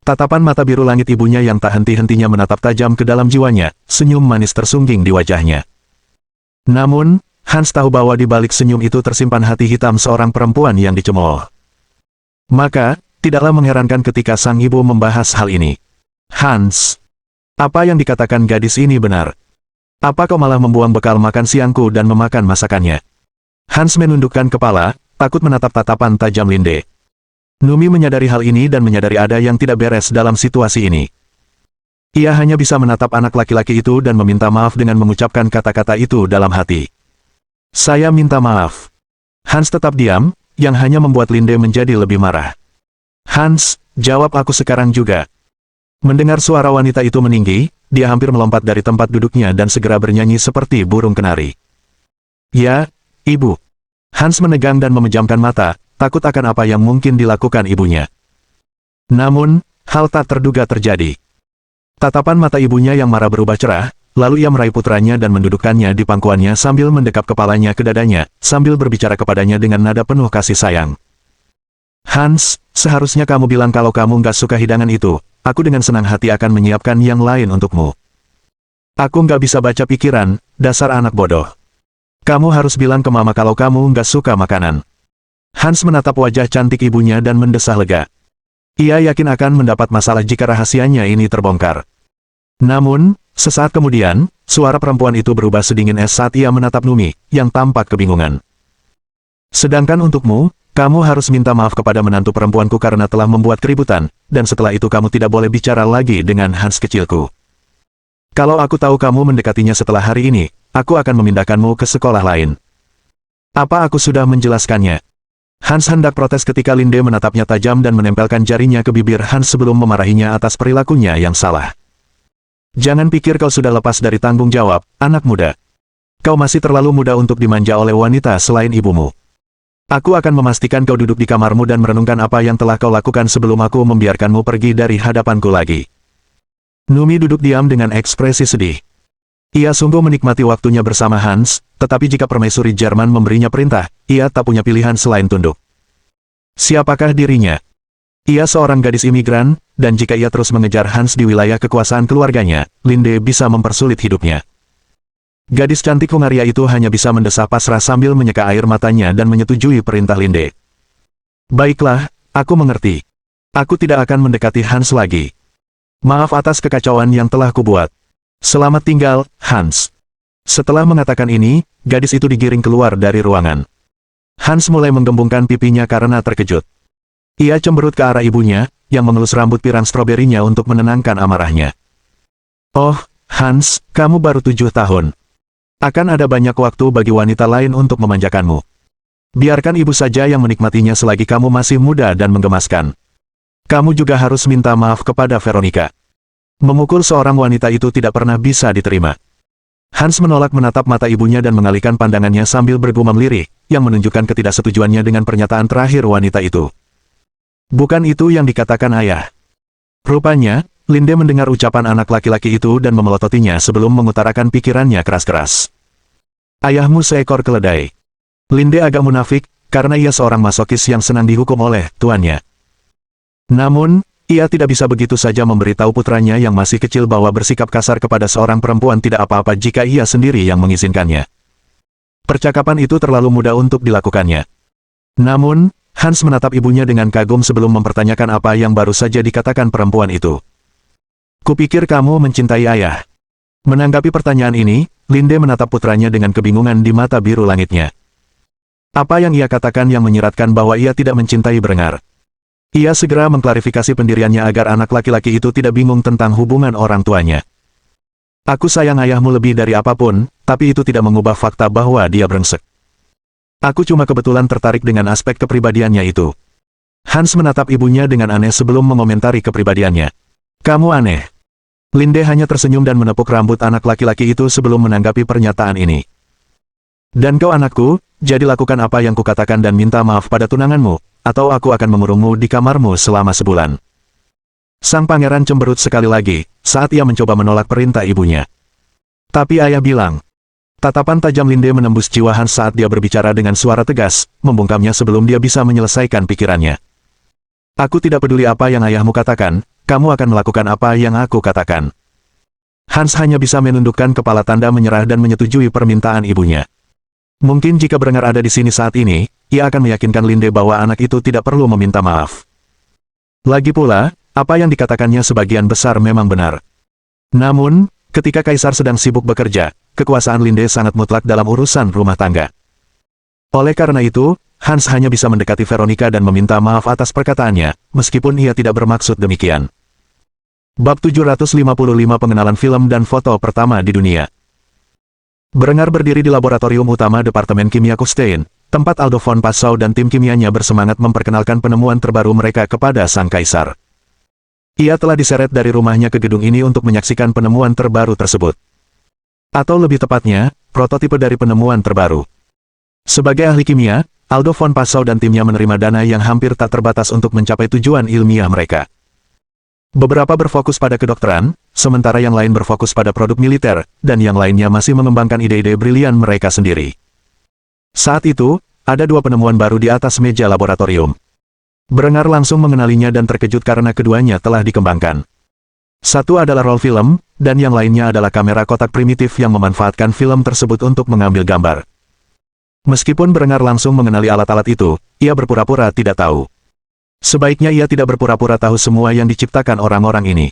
Tatapan mata biru langit ibunya yang tak henti-hentinya menatap tajam ke dalam jiwanya, senyum manis tersungging di wajahnya. Namun, Hans tahu bahwa di balik senyum itu tersimpan hati hitam seorang perempuan yang dicemooh. Maka, tidaklah mengherankan ketika sang ibu membahas hal ini. Hans, apa yang dikatakan gadis ini benar? Apa kau malah membuang bekal makan siangku dan memakan masakannya? Hans menundukkan kepala, takut menatap tatapan tajam Linde. Numi menyadari hal ini dan menyadari ada yang tidak beres dalam situasi ini. Ia hanya bisa menatap anak laki-laki itu dan meminta maaf dengan mengucapkan kata-kata itu dalam hati. Saya minta maaf. Hans tetap diam, yang hanya membuat Linde menjadi lebih marah. Hans, jawab aku sekarang juga. Mendengar suara wanita itu meninggi, dia hampir melompat dari tempat duduknya dan segera bernyanyi seperti burung kenari. Ya, ibu. Hans menegang dan memejamkan mata, takut akan apa yang mungkin dilakukan ibunya. Namun, hal tak terduga terjadi. Tatapan mata ibunya yang marah berubah cerah, lalu ia meraih putranya dan mendudukkannya di pangkuannya sambil mendekap kepalanya ke dadanya, sambil berbicara kepadanya dengan nada penuh kasih sayang. Hans, seharusnya kamu bilang kalau kamu nggak suka hidangan itu, aku dengan senang hati akan menyiapkan yang lain untukmu. Aku nggak bisa baca pikiran, dasar anak bodoh. Kamu harus bilang ke mama kalau kamu nggak suka makanan. Hans menatap wajah cantik ibunya dan mendesah lega. Ia yakin akan mendapat masalah jika rahasianya ini terbongkar. Namun, sesaat kemudian, suara perempuan itu berubah sedingin es saat ia menatap Numi, yang tampak kebingungan. Sedangkan untukmu, kamu harus minta maaf kepada menantu perempuanku karena telah membuat keributan, dan setelah itu kamu tidak boleh bicara lagi dengan Hans kecilku. Kalau aku tahu kamu mendekatinya setelah hari ini, aku akan memindahkanmu ke sekolah lain. Apa aku sudah menjelaskannya? Hans hendak protes ketika Linde menatapnya tajam dan menempelkan jarinya ke bibir Hans sebelum memarahinya atas perilakunya yang salah. Jangan pikir kau sudah lepas dari tanggung jawab, anak muda. Kau masih terlalu muda untuk dimanja oleh wanita selain ibumu. Aku akan memastikan kau duduk di kamarmu dan merenungkan apa yang telah kau lakukan sebelum aku membiarkanmu pergi dari hadapanku lagi. Numi duduk diam dengan ekspresi sedih. Ia sungguh menikmati waktunya bersama Hans, tetapi jika permaisuri Jerman memberinya perintah, ia tak punya pilihan selain tunduk. Siapakah dirinya? Ia seorang gadis imigran, dan jika ia terus mengejar Hans di wilayah kekuasaan keluarganya, Linde bisa mempersulit hidupnya. Gadis cantik Hungaria itu hanya bisa mendesah pasrah sambil menyeka air matanya dan menyetujui perintah Linde. Baiklah, aku mengerti. Aku tidak akan mendekati Hans lagi. Maaf atas kekacauan yang telah kubuat. Selamat tinggal, Hans. Setelah mengatakan ini, gadis itu digiring keluar dari ruangan. Hans mulai menggembungkan pipinya karena terkejut. Ia cemberut ke arah ibunya, yang mengelus rambut pirang stroberinya untuk menenangkan amarahnya. Oh, Hans, kamu baru 7 tahun. Akan ada banyak waktu bagi wanita lain untuk memanjakanmu. Biarkan ibu saja yang menikmatinya selagi kamu masih muda dan menggemaskan. Kamu juga harus minta maaf kepada Veronica. Memukul seorang wanita itu tidak pernah bisa diterima. Hans menolak menatap mata ibunya dan mengalihkan pandangannya sambil bergumam lirih, yang menunjukkan ketidaksetujuannya dengan pernyataan terakhir wanita itu. Bukan itu yang dikatakan ayah. Rupanya, Linde mendengar ucapan anak laki-laki itu dan memelototinya sebelum mengutarakan pikirannya keras-keras. Ayahmu seekor keledai. Linde agak munafik, karena ia seorang masokis yang senang dihukum oleh tuannya. Namun, ia tidak bisa begitu saja memberitahu putranya yang masih kecil bahwa bersikap kasar kepada seorang perempuan tidak apa-apa jika ia sendiri yang mengizinkannya. Percakapan itu terlalu mudah untuk dilakukannya. Namun, Hans menatap ibunya dengan kagum sebelum mempertanyakan apa yang baru saja dikatakan perempuan itu. Kupikir kamu mencintai ayah. Menanggapi pertanyaan ini, Linde menatap putranya dengan kebingungan di mata biru langitnya. Apa yang ia katakan yang menyiratkan bahwa ia tidak mencintai Berengar. Ia segera mengklarifikasi pendiriannya agar anak laki-laki itu tidak bingung tentang hubungan orang tuanya. Aku sayang ayahmu lebih dari apapun, tapi itu tidak mengubah fakta bahwa dia brengsek. Aku cuma kebetulan tertarik dengan aspek kepribadiannya itu. Hans menatap ibunya dengan aneh sebelum mengomentari kepribadiannya. Kamu aneh. Linde hanya tersenyum dan menepuk rambut anak laki-laki itu sebelum menanggapi pernyataan ini. Dan kau anakku, jadi lakukan apa yang kukatakan dan minta maaf pada tunanganmu, atau aku akan mengurungmu di kamarmu selama sebulan. Sang pangeran cemberut sekali lagi, saat ia mencoba menolak perintah ibunya. Tapi ayah bilang. Tatapan tajam Linde menembus jiwa Hans saat dia berbicara dengan suara tegas, membungkamnya sebelum dia bisa menyelesaikan pikirannya. Aku tidak peduli apa yang ayahmu katakan, kamu akan melakukan apa yang aku katakan. Hans hanya bisa menundukkan kepala tanda menyerah dan menyetujui permintaan ibunya. Mungkin jika Brenger ada di sini saat ini, ia akan meyakinkan Linde bahwa anak itu tidak perlu meminta maaf. Lagi pula, apa yang dikatakannya sebagian besar memang benar. Namun, ketika Kaisar sedang sibuk bekerja, kekuasaan Linde sangat mutlak dalam urusan rumah tangga. Oleh karena itu, Hans hanya bisa mendekati Veronica dan meminta maaf atas perkataannya, meskipun ia tidak bermaksud demikian. Bab 755 Pengenalan film dan foto pertama di dunia. Brenger berdiri di laboratorium utama Departemen Kimia Kufstein, tempat Aldo von Passau dan tim kimianya bersemangat memperkenalkan penemuan terbaru mereka kepada Sang Kaisar. Ia telah diseret dari rumahnya ke gedung ini untuk menyaksikan penemuan terbaru tersebut. Atau lebih tepatnya, prototipe dari penemuan terbaru. Sebagai ahli kimia, Aldo von Passau dan timnya menerima dana yang hampir tak terbatas untuk mencapai tujuan ilmiah mereka. Beberapa berfokus pada kedokteran, sementara yang lain berfokus pada produk militer, dan yang lainnya masih mengembangkan ide-ide brilian mereka sendiri. Saat itu, ada dua penemuan baru di atas meja laboratorium. Brenger langsung mengenalinya dan terkejut karena keduanya telah dikembangkan. Satu adalah roll film, dan yang lainnya adalah kamera kotak primitif yang memanfaatkan film tersebut untuk mengambil gambar. Meskipun Brenger langsung mengenali alat-alat itu, ia berpura-pura tidak tahu. Sebaiknya ia tidak berpura-pura tahu semua yang diciptakan orang-orang ini.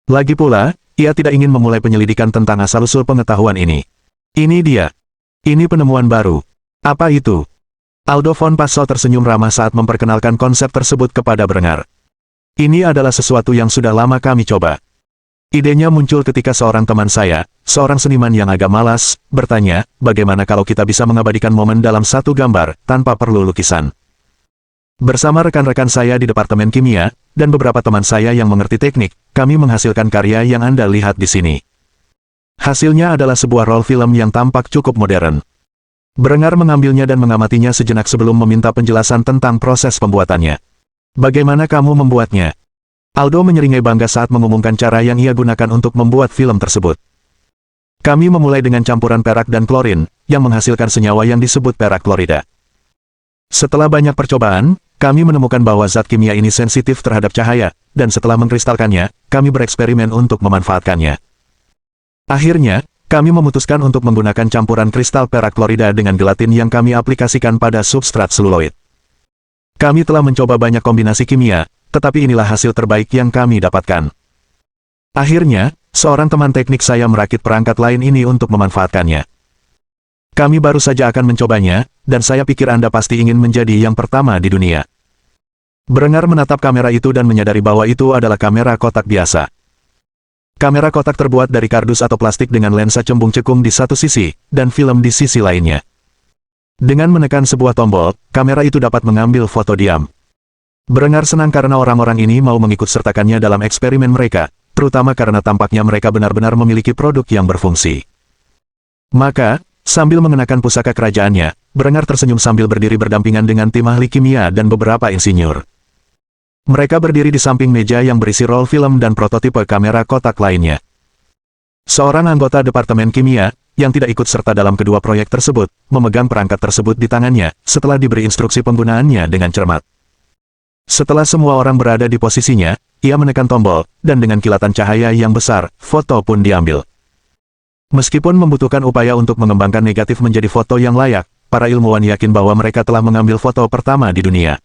Lagi pula, ia tidak ingin memulai penyelidikan tentang asal-usul pengetahuan ini. Ini dia. Ini penemuan baru. Apa itu? Aldo von Passau tersenyum ramah saat memperkenalkan konsep tersebut kepada Brenger. Ini adalah sesuatu yang sudah lama kami coba. Idenya muncul ketika seorang teman saya, seorang seniman yang agak malas, bertanya, bagaimana kalau kita bisa mengabadikan momen dalam satu gambar, tanpa perlu lukisan. Bersama rekan-rekan saya di Departemen Kimia, dan beberapa teman saya yang mengerti teknik, kami menghasilkan karya yang Anda lihat di sini. Hasilnya adalah sebuah roll film yang tampak cukup modern. Brenger mengambilnya dan mengamatinya sejenak sebelum meminta penjelasan tentang proses pembuatannya. Bagaimana kamu membuatnya? Aldo menyeringai bangga saat mengumumkan cara yang ia gunakan untuk membuat film tersebut. Kami memulai dengan campuran perak dan klorin, yang menghasilkan senyawa yang disebut perak klorida. Setelah banyak percobaan, kami menemukan bahwa zat kimia ini sensitif terhadap cahaya, dan setelah mengkristalkannya, kami bereksperimen untuk memanfaatkannya. Akhirnya, kami memutuskan untuk menggunakan campuran kristal perak klorida dengan gelatin yang kami aplikasikan pada substrat seluloid. Kami telah mencoba banyak kombinasi kimia, tetapi inilah hasil terbaik yang kami dapatkan. Akhirnya, seorang teman teknik saya merakit perangkat lain ini untuk memanfaatkannya. Kami baru saja akan mencobanya, dan saya pikir Anda pasti ingin menjadi yang pertama di dunia. Brenger menatap kamera itu dan menyadari bahwa itu adalah kamera kotak biasa. Kamera kotak terbuat dari kardus atau plastik dengan lensa cembung cekung di satu sisi, dan film di sisi lainnya. Dengan menekan sebuah tombol, kamera itu dapat mengambil foto diam. Brenger senang karena orang-orang ini mau mengikut sertakannya dalam eksperimen mereka, terutama karena tampaknya mereka benar-benar memiliki produk yang berfungsi. Maka, sambil mengenakan pusaka kerajaannya, Brenger tersenyum sambil berdiri berdampingan dengan tim ahli kimia dan beberapa insinyur. Mereka berdiri di samping meja yang berisi roll film dan prototipe kamera kotak lainnya. Seorang anggota Departemen Kimia, yang tidak ikut serta dalam kedua proyek tersebut, memegang perangkat tersebut di tangannya, setelah diberi instruksi penggunaannya dengan cermat. Setelah semua orang berada di posisinya, ia menekan tombol, dan dengan kilatan cahaya yang besar, foto pun diambil. Meskipun membutuhkan upaya untuk mengembangkan negatif menjadi foto yang layak, para ilmuwan yakin bahwa mereka telah mengambil foto pertama di dunia.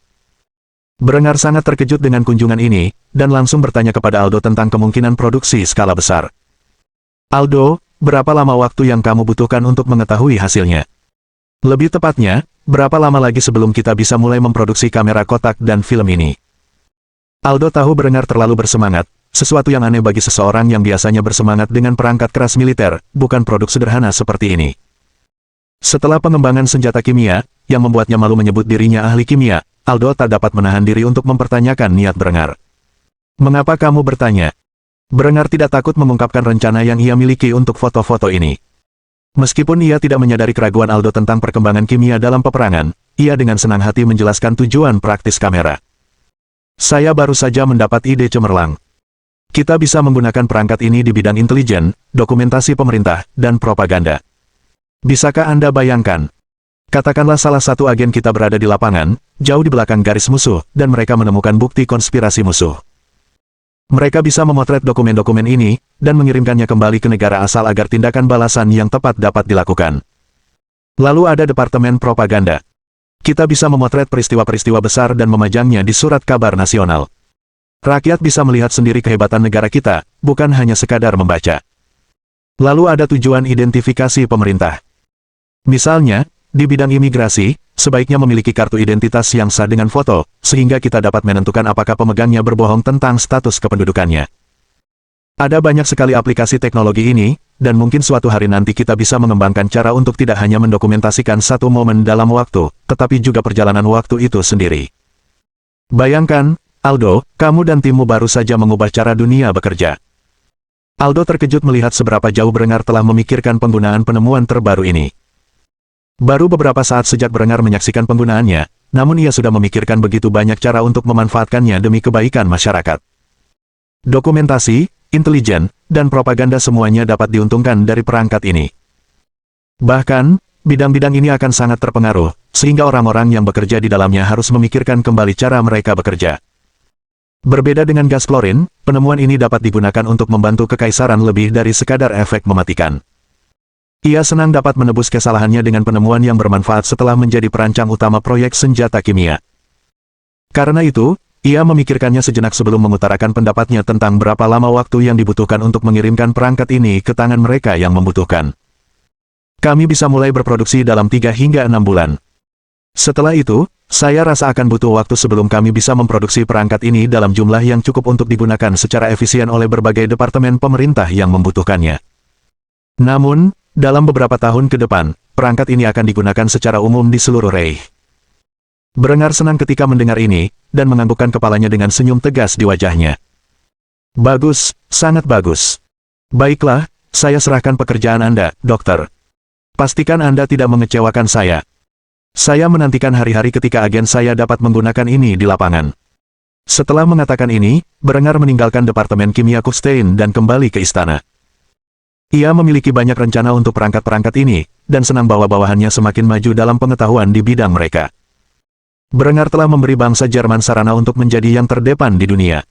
Brenger sangat terkejut dengan kunjungan ini, dan langsung bertanya kepada Aldo tentang kemungkinan produksi skala besar. Aldo, berapa lama waktu yang kamu butuhkan untuk mengetahui hasilnya? Lebih tepatnya, berapa lama lagi sebelum kita bisa mulai memproduksi kamera kotak dan film ini? Aldo tahu Brenger terlalu bersemangat, sesuatu yang aneh bagi seseorang yang biasanya bersemangat dengan perangkat keras militer, bukan produk sederhana seperti ini. Setelah pengembangan senjata kimia, yang membuatnya malu menyebut dirinya ahli kimia, Aldo tak dapat menahan diri untuk mempertanyakan niat Brenger. Mengapa kamu bertanya? Brenger tidak takut mengungkapkan rencana yang ia miliki untuk foto-foto ini. Meskipun ia tidak menyadari keraguan Aldo tentang perkembangan kimia dalam peperangan, ia dengan senang hati menjelaskan tujuan praktis kamera. Saya baru saja mendapat ide cemerlang. Kita bisa menggunakan perangkat ini di bidang intelijen, dokumentasi pemerintah, dan propaganda. Bisakah Anda bayangkan? Katakanlah salah satu agen kita berada di lapangan, jauh di belakang garis musuh, dan mereka menemukan bukti konspirasi musuh. Mereka bisa memotret dokumen-dokumen ini, dan mengirimkannya kembali ke negara asal agar tindakan balasan yang tepat dapat dilakukan. Lalu ada Departemen Propaganda. Kita bisa memotret peristiwa-peristiwa besar dan memajangnya di surat kabar nasional. Rakyat bisa melihat sendiri kehebatan negara kita, bukan hanya sekadar membaca. Lalu ada tujuan identifikasi pemerintah. Misalnya, di bidang imigrasi, sebaiknya memiliki kartu identitas yang sah dengan foto, sehingga kita dapat menentukan apakah pemegangnya berbohong tentang status kependudukannya. Ada banyak sekali aplikasi teknologi ini, dan mungkin suatu hari nanti kita bisa mengembangkan cara untuk tidak hanya mendokumentasikan satu momen dalam waktu, tetapi juga perjalanan waktu itu sendiri. Bayangkan, Aldo, kamu dan timmu baru saja mengubah cara dunia bekerja. Aldo terkejut melihat seberapa jauh Berengar telah memikirkan penggunaan penemuan terbaru ini. Baru beberapa saat sejak Berengar menyaksikan penggunaannya, namun ia sudah memikirkan begitu banyak cara untuk memanfaatkannya demi kebaikan masyarakat. Dokumentasi, intelijen, dan propaganda semuanya dapat diuntungkan dari perangkat ini. Bahkan, bidang-bidang ini akan sangat terpengaruh, sehingga orang-orang yang bekerja di dalamnya harus memikirkan kembali cara mereka bekerja. Berbeda dengan gas klorin, penemuan ini dapat digunakan untuk membantu kekaisaran lebih dari sekadar efek mematikan. Ia senang dapat menebus kesalahannya dengan penemuan yang bermanfaat setelah menjadi perancang utama proyek senjata kimia. Karena itu, ia memikirkannya sejenak sebelum mengutarakan pendapatnya tentang berapa lama waktu yang dibutuhkan untuk mengirimkan perangkat ini ke tangan mereka yang membutuhkan. Kami bisa mulai berproduksi dalam 3 hingga 6 bulan. Setelah itu, saya rasa akan butuh waktu sebelum kami bisa memproduksi perangkat ini dalam jumlah yang cukup untuk digunakan secara efisien oleh berbagai departemen pemerintah yang membutuhkannya. Namun, dalam beberapa tahun ke depan, perangkat ini akan digunakan secara umum di seluruh Reich. Berengar senang ketika mendengar ini, dan menganggukkan kepalanya dengan senyum tegas di wajahnya. Bagus, sangat bagus. Baiklah, saya serahkan pekerjaan Anda, dokter. Pastikan Anda tidak mengecewakan saya. Saya menantikan hari-hari ketika agen saya dapat menggunakan ini di lapangan. Setelah mengatakan ini, Berengar meninggalkan Departemen Kimia Kufstein dan kembali ke istana. Ia memiliki banyak rencana untuk perangkat-perangkat ini, dan senang bahwa bawahannya semakin maju dalam pengetahuan di bidang mereka. Berengar telah memberi bangsa Jerman sarana untuk menjadi yang terdepan di dunia.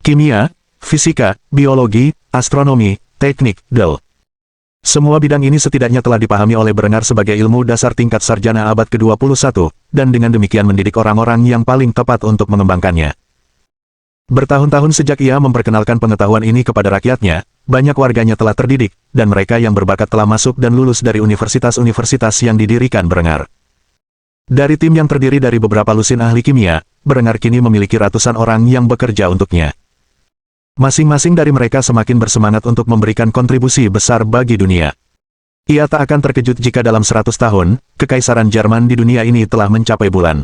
Kimia, fisika, biologi, astronomi, teknik, semua bidang ini setidaknya telah dipahami oleh Berengar sebagai ilmu dasar tingkat sarjana abad ke-21, dan dengan demikian mendidik orang-orang yang paling tepat untuk mengembangkannya. Bertahun-tahun sejak ia memperkenalkan pengetahuan ini kepada rakyatnya, banyak warganya telah terdidik, dan mereka yang berbakat telah masuk dan lulus dari universitas-universitas yang didirikan Berengar. Dari tim yang terdiri dari beberapa lusin ahli kimia, Berengar kini memiliki ratusan orang yang bekerja untuknya. Masing-masing dari mereka semakin bersemangat untuk memberikan kontribusi besar bagi dunia. Ia tak akan terkejut jika dalam 100 tahun, kekaisaran Jerman di dunia ini telah mencapai bulan.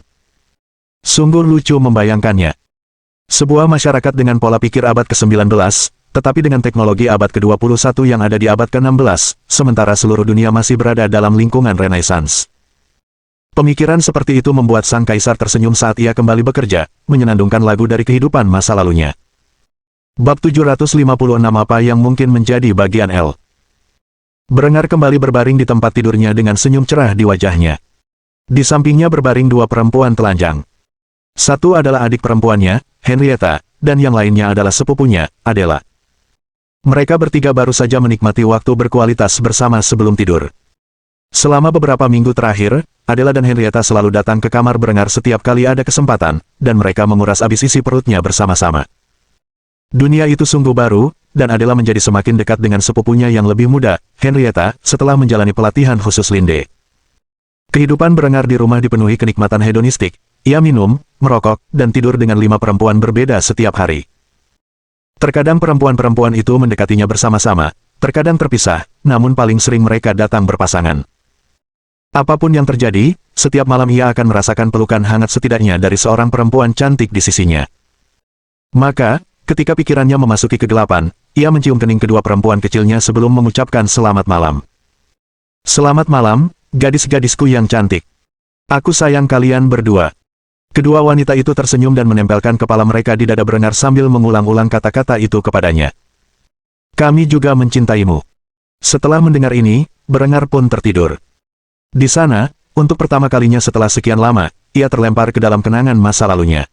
Sungguh lucu membayangkannya. Sebuah masyarakat dengan pola pikir abad ke-19, tetapi dengan teknologi abad ke-21 yang ada di abad ke-16, sementara seluruh dunia masih berada dalam lingkungan Renaissance. Pemikiran seperti itu membuat sang kaisar tersenyum saat ia kembali bekerja, menyenandungkan lagu dari kehidupan masa lalunya. Bab 756 apa yang mungkin menjadi bagian L. Berengar kembali berbaring di tempat tidurnya dengan senyum cerah di wajahnya. Di sampingnya berbaring 2 perempuan telanjang. Satu adalah adik perempuannya, Henrietta, dan yang lainnya adalah sepupunya, Adela. Mereka bertiga baru saja menikmati waktu berkualitas bersama sebelum tidur. Selama beberapa minggu terakhir, Adela dan Henrietta selalu datang ke kamar Berengar setiap kali ada kesempatan, dan mereka menguras habis isi perutnya bersama-sama. Dunia itu sungguh baru, dan Adela menjadi semakin dekat dengan sepupunya yang lebih muda, Henrietta, setelah menjalani pelatihan khusus Linde. Kehidupan Berengar di rumah dipenuhi kenikmatan hedonistik. Ia minum, merokok, dan tidur dengan 5 perempuan berbeda setiap hari. Terkadang perempuan-perempuan itu mendekatinya bersama-sama, terkadang terpisah, namun paling sering mereka datang berpasangan. Apapun yang terjadi, setiap malam ia akan merasakan pelukan hangat setidaknya dari seorang perempuan cantik di sisinya. Maka, ketika pikirannya memasuki kegelapan, ia mencium kening kedua perempuan kecilnya sebelum mengucapkan selamat malam. Selamat malam, gadis-gadisku yang cantik. Aku sayang kalian berdua. Kedua wanita itu tersenyum dan menempelkan kepala mereka di dada Berengar sambil mengulang-ulang kata-kata itu kepadanya. Kami juga mencintaimu. Setelah mendengar ini, Berengar pun tertidur. Di sana, untuk pertama kalinya setelah sekian lama, ia terlempar ke dalam kenangan masa lalunya.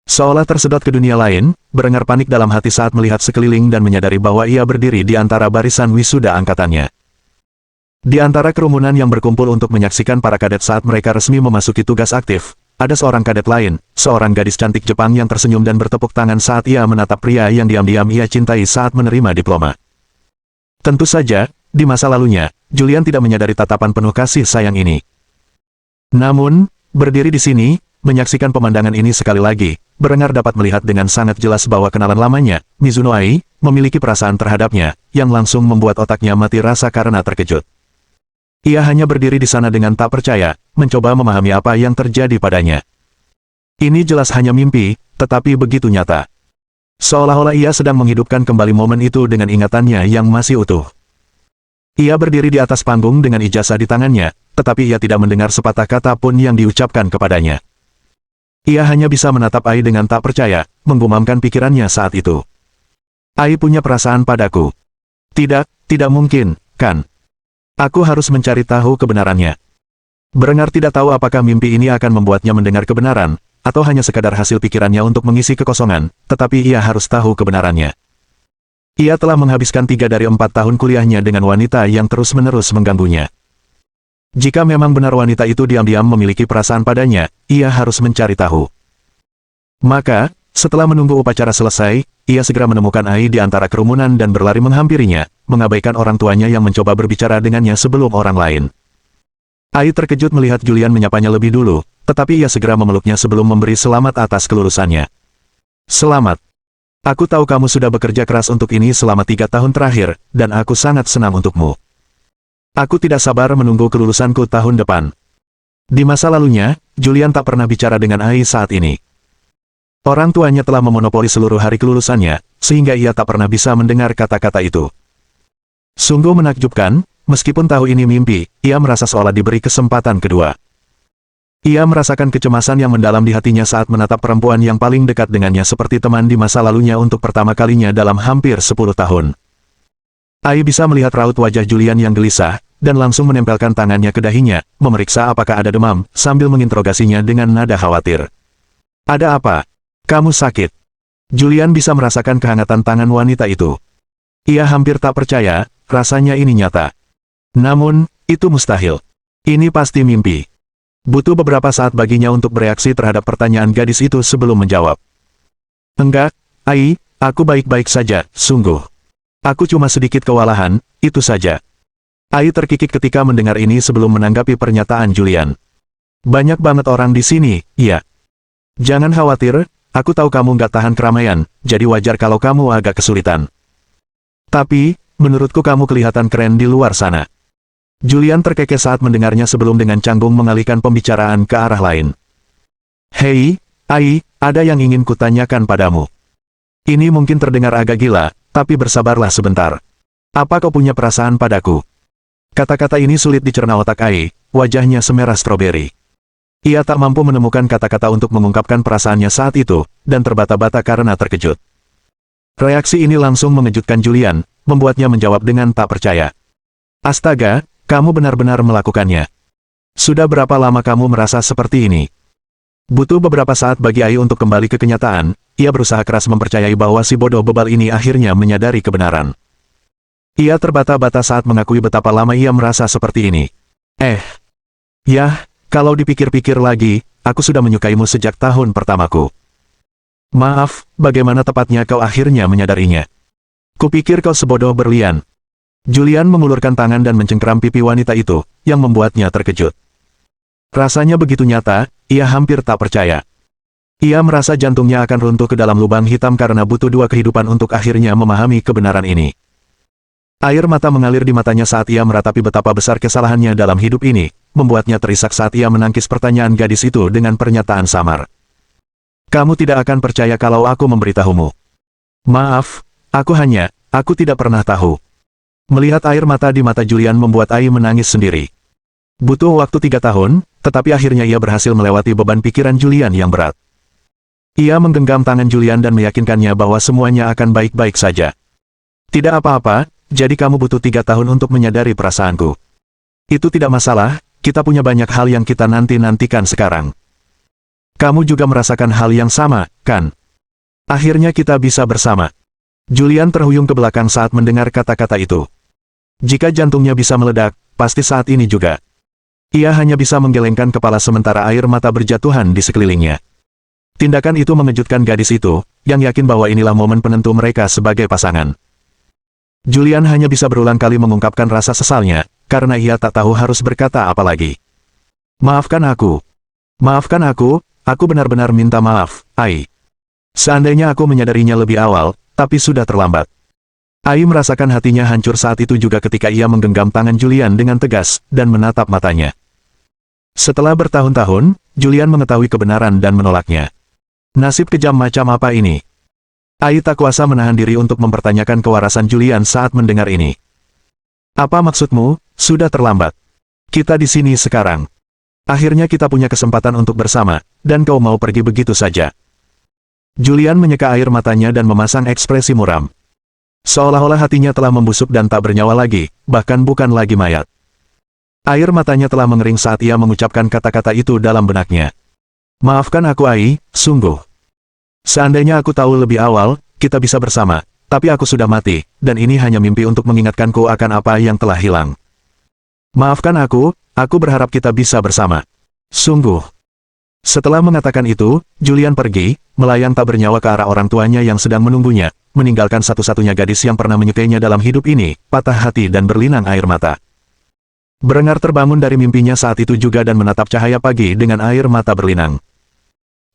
Seolah tersedot ke dunia lain, Berengar panik dalam hati saat melihat sekeliling dan menyadari bahwa ia berdiri di antara barisan wisuda angkatannya. Di antara kerumunan yang berkumpul untuk menyaksikan para kadet saat mereka resmi memasuki tugas aktif, ada seorang kadet lain, seorang gadis cantik Jepang yang tersenyum dan bertepuk tangan saat ia menatap pria yang diam-diam ia cintai saat menerima diploma. Tentu saja, di masa lalunya, Julian tidak menyadari tatapan penuh kasih sayang ini. Namun, berdiri di sini, menyaksikan pemandangan ini sekali lagi, Berengar dapat melihat dengan sangat jelas bahwa kenalan lamanya, Mizuno Ai, memiliki perasaan terhadapnya, yang langsung membuat otaknya mati rasa karena terkejut. Ia hanya berdiri di sana dengan tak percaya, mencoba memahami apa yang terjadi padanya. Ini jelas hanya mimpi, tetapi begitu nyata. Seolah-olah ia sedang menghidupkan kembali momen itu dengan ingatannya yang masih utuh. Ia berdiri di atas panggung dengan ijazah di tangannya, tetapi ia tidak mendengar sepatah kata pun yang diucapkan kepadanya. Ia hanya bisa menatap Ai dengan tak percaya, menggumamkan pikirannya saat itu. Ai punya perasaan padaku. Tidak mungkin, kan? Aku harus mencari tahu kebenarannya. Berengar tidak tahu apakah mimpi ini akan membuatnya mendengar kebenaran, atau hanya sekadar hasil pikirannya untuk mengisi kekosongan, tetapi ia harus tahu kebenarannya. Ia telah menghabiskan 3 dari 4 tahun kuliahnya dengan wanita yang terus-menerus mengganggunya. Jika memang benar wanita itu diam-diam memiliki perasaan padanya, ia harus mencari tahu. Maka, setelah menunggu upacara selesai, ia segera menemukan Ai di antara kerumunan dan berlari menghampirinya, mengabaikan orang tuanya yang mencoba berbicara dengannya sebelum orang lain. Ai terkejut melihat Julian menyapanya lebih dulu, tetapi ia segera memeluknya sebelum memberi selamat atas kelulusannya. Selamat. Aku tahu kamu sudah bekerja keras untuk ini selama 3 tahun terakhir, dan aku sangat senang untukmu. Aku tidak sabar menunggu kelulusanku tahun depan. Di masa lalunya, Julian tak pernah bicara dengan Ai saat ini. Orang tuanya telah memonopoli seluruh hari kelulusannya, sehingga ia tak pernah bisa mendengar kata-kata itu. Sungguh menakjubkan, meskipun tahu ini mimpi, ia merasa seolah diberi kesempatan kedua. Ia merasakan kecemasan yang mendalam di hatinya saat menatap perempuan yang paling dekat dengannya seperti teman di masa lalunya untuk pertama kalinya dalam hampir 10 tahun. Ai bisa melihat raut wajah Julian yang gelisah, dan langsung menempelkan tangannya ke dahinya, memeriksa apakah ada demam, sambil menginterogasinya dengan nada khawatir. Ada apa? Kamu sakit? Julian bisa merasakan kehangatan tangan wanita itu. Ia hampir tak percaya, rasanya ini nyata. Namun, itu mustahil. Ini pasti mimpi. Butuh beberapa saat baginya untuk bereaksi terhadap pertanyaan gadis itu sebelum menjawab. Enggak, Ai, aku baik-baik saja, sungguh. Aku cuma sedikit kewalahan, itu saja. Ai terkikik ketika mendengar ini sebelum menanggapi pernyataan Julian. Banyak banget orang di sini, iya. Jangan khawatir, aku tahu kamu nggak tahan keramaian, jadi wajar kalau kamu agak kesulitan. Tapi, menurutku kamu kelihatan keren di luar sana. Julian terkekeh saat mendengarnya sebelum dengan canggung mengalihkan pembicaraan ke arah lain. Hei, Ai, ada yang ingin kutanyakan padamu. Ini mungkin terdengar agak gila, tapi bersabarlah sebentar. Apa kau punya perasaan padaku? Kata-kata ini sulit dicerna otak Ai, wajahnya semerah stroberi. Ia tak mampu menemukan kata-kata untuk mengungkapkan perasaannya saat itu, dan terbata-bata karena terkejut. Reaksi ini langsung mengejutkan Julian, membuatnya menjawab dengan tak percaya. Astaga, kamu benar-benar melakukannya. Sudah berapa lama kamu merasa seperti ini? Butuh beberapa saat bagi Ai untuk kembali ke kenyataan, ia berusaha keras mempercayai bahwa si bodoh bebal ini akhirnya menyadari kebenaran. Ia terbata-bata saat mengakui betapa lama ia merasa seperti ini. Kalau dipikir-pikir lagi, aku sudah menyukaimu sejak tahun pertamaku. Maaf, bagaimana tepatnya kau akhirnya menyadarinya? Kupikir kau sebodoh berlian. Julian mengulurkan tangan dan mencengkeram pipi wanita itu, yang membuatnya terkejut. Rasanya begitu nyata, ia hampir tak percaya. Ia merasa jantungnya akan runtuh ke dalam lubang hitam karena butuh 2 kehidupan untuk akhirnya memahami kebenaran ini. Air mata mengalir di matanya saat ia meratapi betapa besar kesalahannya dalam hidup ini, membuatnya terisak saat ia menangkis pertanyaan gadis itu dengan pernyataan samar. Kamu tidak akan percaya kalau aku memberitahumu. Maaf, aku tidak pernah tahu. Melihat air mata di mata Julian membuat Ai menangis sendiri. Butuh waktu 3 tahun, tetapi akhirnya ia berhasil melewati beban pikiran Julian yang berat. Ia menggenggam tangan Julian dan meyakinkannya bahwa semuanya akan baik-baik saja. Tidak apa-apa, jadi kamu butuh 3 tahun untuk menyadari perasaanku. Itu tidak masalah, kita punya banyak hal yang kita nanti-nantikan sekarang. Kamu juga merasakan hal yang sama, kan? Akhirnya kita bisa bersama. Julian terhuyung ke belakang saat mendengar kata-kata itu. Jika jantungnya bisa meledak, pasti saat ini juga. Ia hanya bisa menggelengkan kepala sementara air mata berjatuhan di sekelilingnya. Tindakan itu mengejutkan gadis itu, yang yakin bahwa inilah momen penentu mereka sebagai pasangan. Julian hanya bisa berulang kali mengungkapkan rasa sesalnya, karena ia tak tahu harus berkata apa lagi. Maafkan aku. Maafkan aku benar-benar minta maaf, Ai. Seandainya aku menyadarinya lebih awal, tapi sudah terlambat. Ai merasakan hatinya hancur saat itu juga ketika ia menggenggam tangan Julian dengan tegas, dan menatap matanya. Setelah bertahun-tahun, Julian mengetahui kebenaran dan menolaknya. Nasib kejam macam apa ini? Ai tak kuasa menahan diri untuk mempertanyakan kewarasan Julian saat mendengar ini. Apa maksudmu? Sudah terlambat. Kita di sini sekarang. Akhirnya kita punya kesempatan untuk bersama, dan kau mau pergi begitu saja. Julian menyeka air matanya dan memasang ekspresi muram. Seolah-olah hatinya telah membusuk dan tak bernyawa lagi, bahkan bukan lagi mayat. Air matanya telah mengering saat ia mengucapkan kata-kata itu dalam benaknya. Maafkan aku Ai, sungguh. Seandainya aku tahu lebih awal, kita bisa bersama, tapi aku sudah mati, dan ini hanya mimpi untuk mengingatkanku akan apa yang telah hilang. Maafkan aku berharap kita bisa bersama. Sungguh. Setelah mengatakan itu, Julian pergi, melayang tak bernyawa ke arah orang tuanya yang sedang menunggunya, meninggalkan satu-satunya gadis yang pernah menyukainya dalam hidup ini, patah hati dan berlinang air mata. Berengar terbangun dari mimpinya saat itu juga dan menatap cahaya pagi dengan air mata berlinang.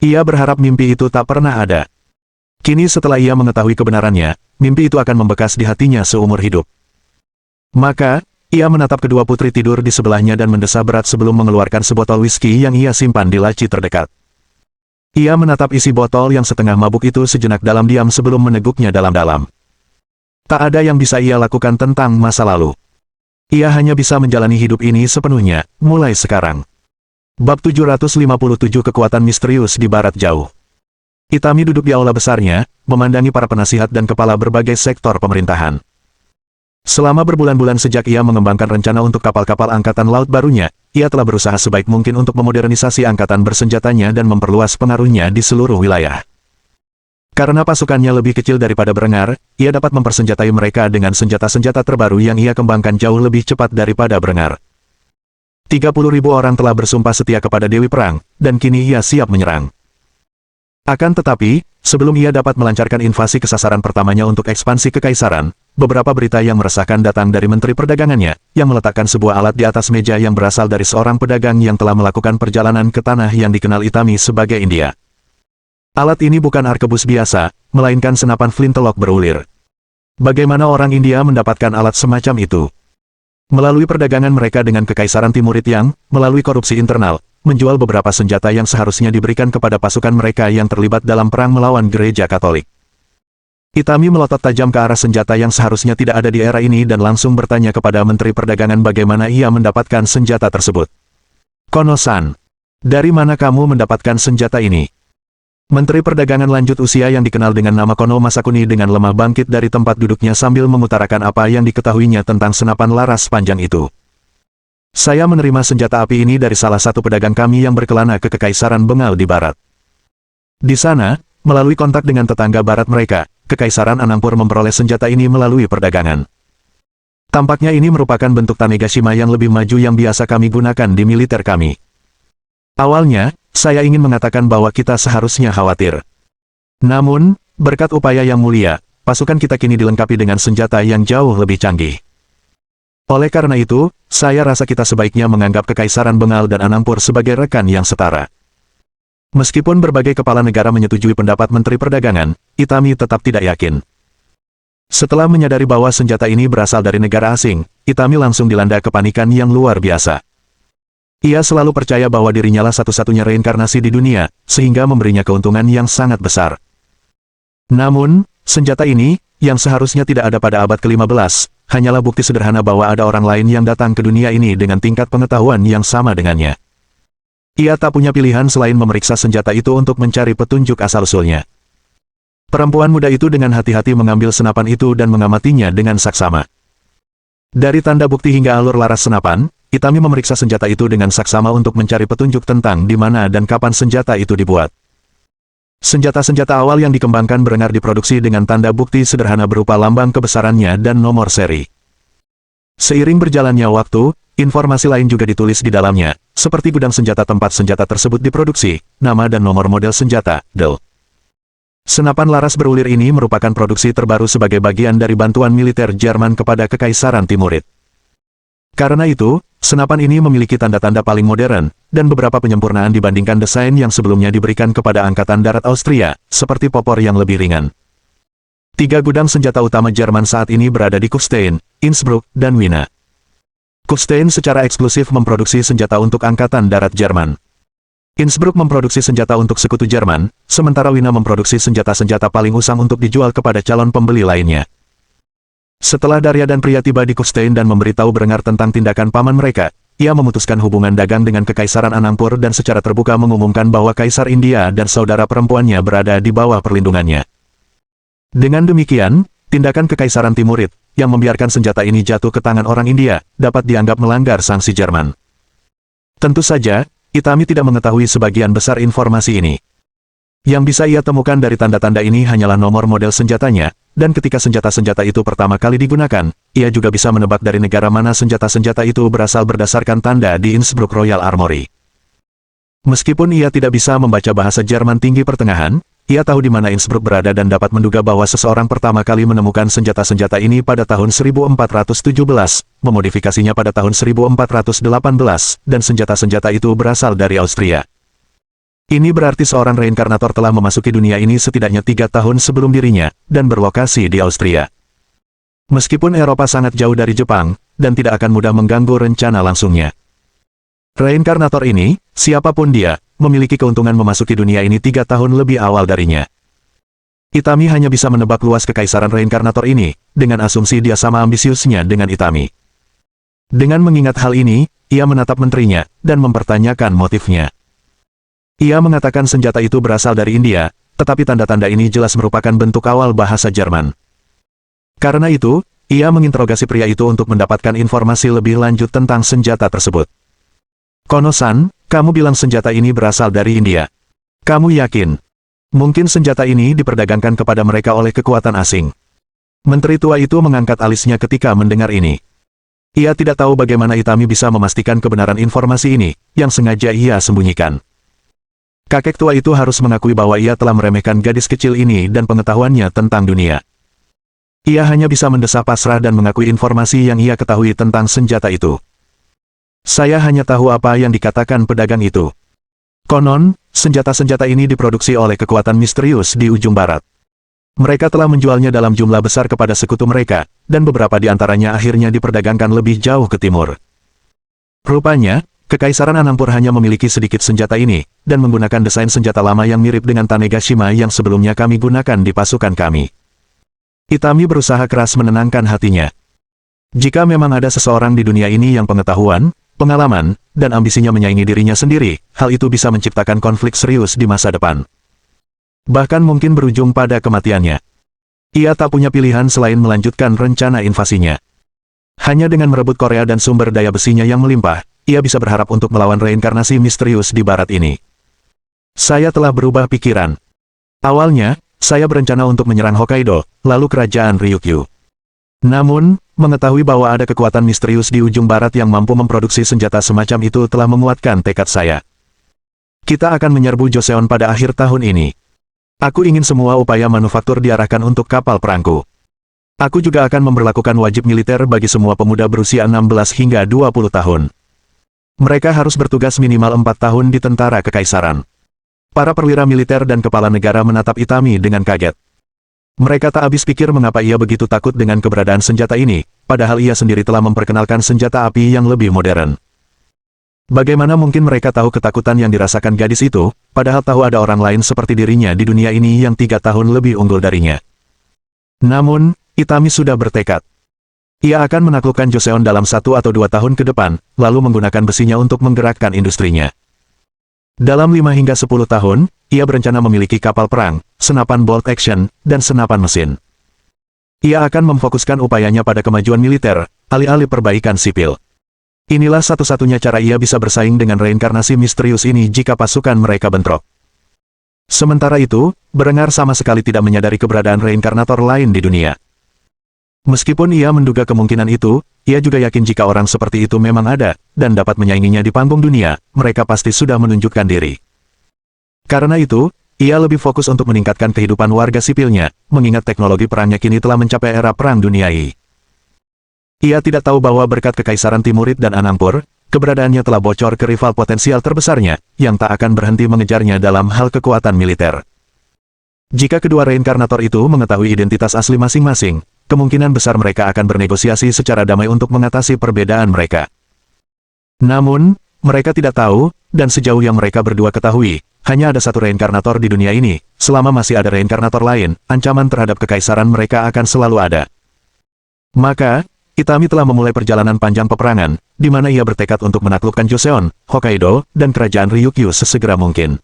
Ia berharap mimpi itu tak pernah ada. Kini setelah ia mengetahui kebenarannya, mimpi itu akan membekas di hatinya seumur hidup. Maka, ia menatap kedua putri tidur di sebelahnya dan mendesah berat sebelum mengeluarkan sebotol whisky yang ia simpan di laci terdekat. Ia menatap isi botol yang setengah mabuk itu sejenak dalam diam sebelum meneguknya dalam-dalam. Tak ada yang bisa ia lakukan tentang masa lalu. Ia hanya bisa menjalani hidup ini sepenuhnya, mulai sekarang. Bab 757 Kekuatan Misterius di Barat Jauh. Itami duduk di aula besarnya, memandangi para penasihat dan kepala berbagai sektor pemerintahan. Selama berbulan-bulan sejak ia mengembangkan rencana untuk kapal-kapal angkatan laut barunya, ia telah berusaha sebaik mungkin untuk memodernisasi angkatan bersenjatanya dan memperluas pengaruhnya di seluruh wilayah. Karena pasukannya lebih kecil daripada Berengar, ia dapat mempersenjatai mereka dengan senjata-senjata terbaru yang ia kembangkan jauh lebih cepat daripada Berengar. 30.000 orang telah bersumpah setia kepada Dewi Perang, dan kini ia siap menyerang. Akan tetapi, sebelum ia dapat melancarkan invasi ke sasaran pertamanya untuk ekspansi kekaisaran, beberapa berita yang meresahkan datang dari Menteri Perdagangannya, yang meletakkan sebuah alat di atas meja yang berasal dari seorang pedagang yang telah melakukan perjalanan ke tanah yang dikenal Itami sebagai India. Alat ini bukan arkebus biasa, melainkan senapan flintlock berulir. Bagaimana orang India mendapatkan alat semacam itu? Melalui perdagangan mereka dengan Kekaisaran Timurid yang, melalui korupsi internal, menjual beberapa senjata yang seharusnya diberikan kepada pasukan mereka yang terlibat dalam perang melawan gereja Katolik. Itami melotot tajam ke arah senjata yang seharusnya tidak ada di era ini dan langsung bertanya kepada Menteri Perdagangan bagaimana ia mendapatkan senjata tersebut. Kono-san, dari mana kamu mendapatkan senjata ini? Menteri Perdagangan lanjut usia yang dikenal dengan nama Kono Masakuni dengan lemah bangkit dari tempat duduknya sambil mengutarakan apa yang diketahuinya tentang senapan laras panjang itu. Saya menerima senjata api ini dari salah satu pedagang kami yang berkelana ke Kekaisaran Bengal di barat. Di sana, melalui kontak dengan tetangga barat mereka, Kekaisaran Anangpur memperoleh senjata ini melalui perdagangan. Tampaknya ini merupakan bentuk Tanegashima yang lebih maju yang biasa kami gunakan di militer kami. Awalnya, saya ingin mengatakan bahwa kita seharusnya khawatir. Namun, berkat upaya yang mulia, pasukan kita kini dilengkapi dengan senjata yang jauh lebih canggih. Oleh karena itu, saya rasa kita sebaiknya menganggap Kekaisaran Bengal dan Anangpur sebagai rekan yang setara. Meskipun berbagai kepala negara menyetujui pendapat Menteri Perdagangan, Itami tetap tidak yakin. Setelah menyadari bahwa senjata ini berasal dari negara asing, Itami langsung dilanda kepanikan yang luar biasa. Ia selalu percaya bahwa dirinya lah satu-satunya reinkarnasi di dunia, sehingga memberinya keuntungan yang sangat besar. Namun, senjata ini, yang seharusnya tidak ada pada abad ke-15, hanyalah bukti sederhana bahwa ada orang lain yang datang ke dunia ini dengan tingkat pengetahuan yang sama dengannya. Ia tak punya pilihan selain memeriksa senjata itu untuk mencari petunjuk asal-usulnya. Perempuan muda itu dengan hati-hati mengambil senapan itu dan mengamatinya dengan saksama. Dari tanda bukti hingga alur laras senapan, Itami memeriksa senjata itu dengan saksama untuk mencari petunjuk tentang di mana dan kapan senjata itu dibuat. Senjata-senjata awal yang dikembangkan Brengar diproduksi dengan tanda bukti sederhana berupa lambang kebesarannya dan nomor seri. Seiring berjalannya waktu, informasi lain juga ditulis di dalamnya, seperti gudang senjata tempat senjata tersebut diproduksi, nama dan nomor model senjata, DEL. Senapan laras berulir ini merupakan produksi terbaru sebagai bagian dari bantuan militer Jerman kepada Kekaisaran Timurid. Karena itu, senapan ini memiliki tanda-tanda paling modern, dan beberapa penyempurnaan dibandingkan desain yang sebelumnya diberikan kepada Angkatan Darat Austria, seperti popor yang lebih ringan. 3 gudang senjata utama Jerman saat ini berada di Kufstein, Innsbruck, dan Wina. Kufstein secara eksklusif memproduksi senjata untuk Angkatan Darat Jerman. Innsbruck memproduksi senjata untuk sekutu Jerman, sementara Wina memproduksi senjata-senjata paling usang untuk dijual kepada calon pembeli lainnya. Setelah Darya dan pria tiba di Kufstein dan memberitahu Brengar tentang tindakan paman mereka, ia memutuskan hubungan dagang dengan Kekaisaran Anangpur dan secara terbuka mengumumkan bahwa Kaisar India dan saudara perempuannya berada di bawah perlindungannya. Dengan demikian, tindakan Kekaisaran Timurid, yang membiarkan senjata ini jatuh ke tangan orang India, dapat dianggap melanggar sanksi Jerman. Tentu saja, Itami tidak mengetahui sebagian besar informasi ini. Yang bisa ia temukan dari tanda-tanda ini hanyalah nomor model senjatanya, dan ketika senjata-senjata itu pertama kali digunakan, ia juga bisa menebak dari negara mana senjata-senjata itu berasal berdasarkan tanda di Innsbruck Royal Armory. Meskipun ia tidak bisa membaca bahasa Jerman tinggi pertengahan, ia tahu di mana Innsbruck berada dan dapat menduga bahwa seseorang pertama kali menemukan senjata-senjata ini pada tahun 1417, memodifikasinya pada tahun 1418, dan senjata-senjata itu berasal dari Austria. Ini berarti seorang reinkarnator telah memasuki dunia ini setidaknya 3 tahun sebelum dirinya, dan berlokasi di Austria. Meskipun Eropa sangat jauh dari Jepang, dan tidak akan mudah mengganggu rencana langsungnya. Reinkarnator ini, siapapun dia, memiliki keuntungan memasuki dunia ini 3 tahun lebih awal darinya. Itami hanya bisa menebak luas kekaisaran reinkarnator ini, dengan asumsi dia sama ambisiusnya dengan Itami. Dengan mengingat hal ini, ia menatap menterinya, dan mempertanyakan motifnya. Ia mengatakan senjata itu berasal dari India, tetapi tanda-tanda ini jelas merupakan bentuk awal bahasa Jerman. Karena itu, ia menginterogasi pria itu untuk mendapatkan informasi lebih lanjut tentang senjata tersebut. Kono-san, kamu bilang senjata ini berasal dari India. Kamu yakin? Mungkin senjata ini diperdagangkan kepada mereka oleh kekuatan asing. Menteri tua itu mengangkat alisnya ketika mendengar ini. Ia tidak tahu bagaimana Itami bisa memastikan kebenaran informasi ini, yang sengaja ia sembunyikan. Kakek tua itu harus mengakui bahwa ia telah meremehkan gadis kecil ini dan pengetahuannya tentang dunia. Ia hanya bisa mendesah pasrah dan mengakui informasi yang ia ketahui tentang senjata itu. Saya hanya tahu apa yang dikatakan pedagang itu. Konon, senjata-senjata ini diproduksi oleh kekuatan misterius di ujung barat. Mereka telah menjualnya dalam jumlah besar kepada sekutu mereka, dan beberapa di antaranya akhirnya diperdagangkan lebih jauh ke timur. Rupanya, Kekaisaran Anangpur hanya memiliki sedikit senjata ini, dan menggunakan desain senjata lama yang mirip dengan Tanegashima yang sebelumnya kami gunakan di pasukan kami. Itami berusaha keras menenangkan hatinya. Jika memang ada seseorang di dunia ini yang pengetahuan, pengalaman, dan ambisinya menyaingi dirinya sendiri, hal itu bisa menciptakan konflik serius di masa depan. Bahkan mungkin berujung pada kematiannya. Ia tak punya pilihan selain melanjutkan rencana invasinya. Hanya dengan merebut Korea dan sumber daya besinya yang melimpah, ia bisa berharap untuk melawan reinkarnasi misterius di barat ini. Saya telah berubah pikiran. Awalnya, saya berencana untuk menyerang Hokkaido, lalu kerajaan Ryukyu. Namun, mengetahui bahwa ada kekuatan misterius di ujung barat yang mampu memproduksi senjata semacam itu telah menguatkan tekad saya. Kita akan menyerbu Joseon pada akhir tahun ini. Aku ingin semua upaya manufaktur diarahkan untuk kapal perangku. Aku juga akan memberlakukan wajib militer bagi semua pemuda berusia 16 hingga 20 tahun. Mereka harus bertugas minimal 4 tahun di tentara kekaisaran. Para perwira militer dan kepala negara menatap Itami dengan kaget. Mereka tak habis pikir mengapa ia begitu takut dengan keberadaan senjata ini, padahal ia sendiri telah memperkenalkan senjata api yang lebih modern. Bagaimana mungkin mereka tahu ketakutan yang dirasakan gadis itu, padahal tahu ada orang lain seperti dirinya di dunia ini yang 3 tahun lebih unggul darinya. Namun, Itami sudah bertekad. Ia akan menaklukkan Joseon dalam 1 atau 2 tahun ke depan, lalu menggunakan besinya untuk menggerakkan industrinya. Dalam 5 hingga 10 tahun, ia berencana memiliki kapal perang, senapan bolt action, dan senapan mesin. Ia akan memfokuskan upayanya pada kemajuan militer, alih-alih perbaikan sipil. Inilah satu-satunya cara ia bisa bersaing dengan reinkarnasi misterius ini jika pasukan mereka bentrok. Sementara itu, Berengar sama sekali tidak menyadari keberadaan reinkarnator lain di dunia. Meskipun ia menduga kemungkinan itu, ia juga yakin jika orang seperti itu memang ada, dan dapat menyainginya di panggung dunia, mereka pasti sudah menunjukkan diri. Karena itu, ia lebih fokus untuk meningkatkan kehidupan warga sipilnya, mengingat teknologi perangnya kini telah mencapai era perang duniai. Ia tidak tahu bahwa berkat Kekaisaran Timurid dan Anangpur, keberadaannya telah bocor ke rival potensial terbesarnya, yang tak akan berhenti mengejarnya dalam hal kekuatan militer. Jika kedua reinkarnator itu mengetahui identitas asli masing-masing, kemungkinan besar mereka akan bernegosiasi secara damai untuk mengatasi perbedaan mereka. Namun, mereka tidak tahu, dan sejauh yang mereka berdua ketahui, hanya ada satu reinkarnator di dunia ini. Selama masih ada reinkarnator lain, ancaman terhadap kekaisaran mereka akan selalu ada. Maka, Itami telah memulai perjalanan panjang peperangan, di mana ia bertekad untuk menaklukkan Joseon, Hokkaido, dan kerajaan Ryukyu sesegera mungkin.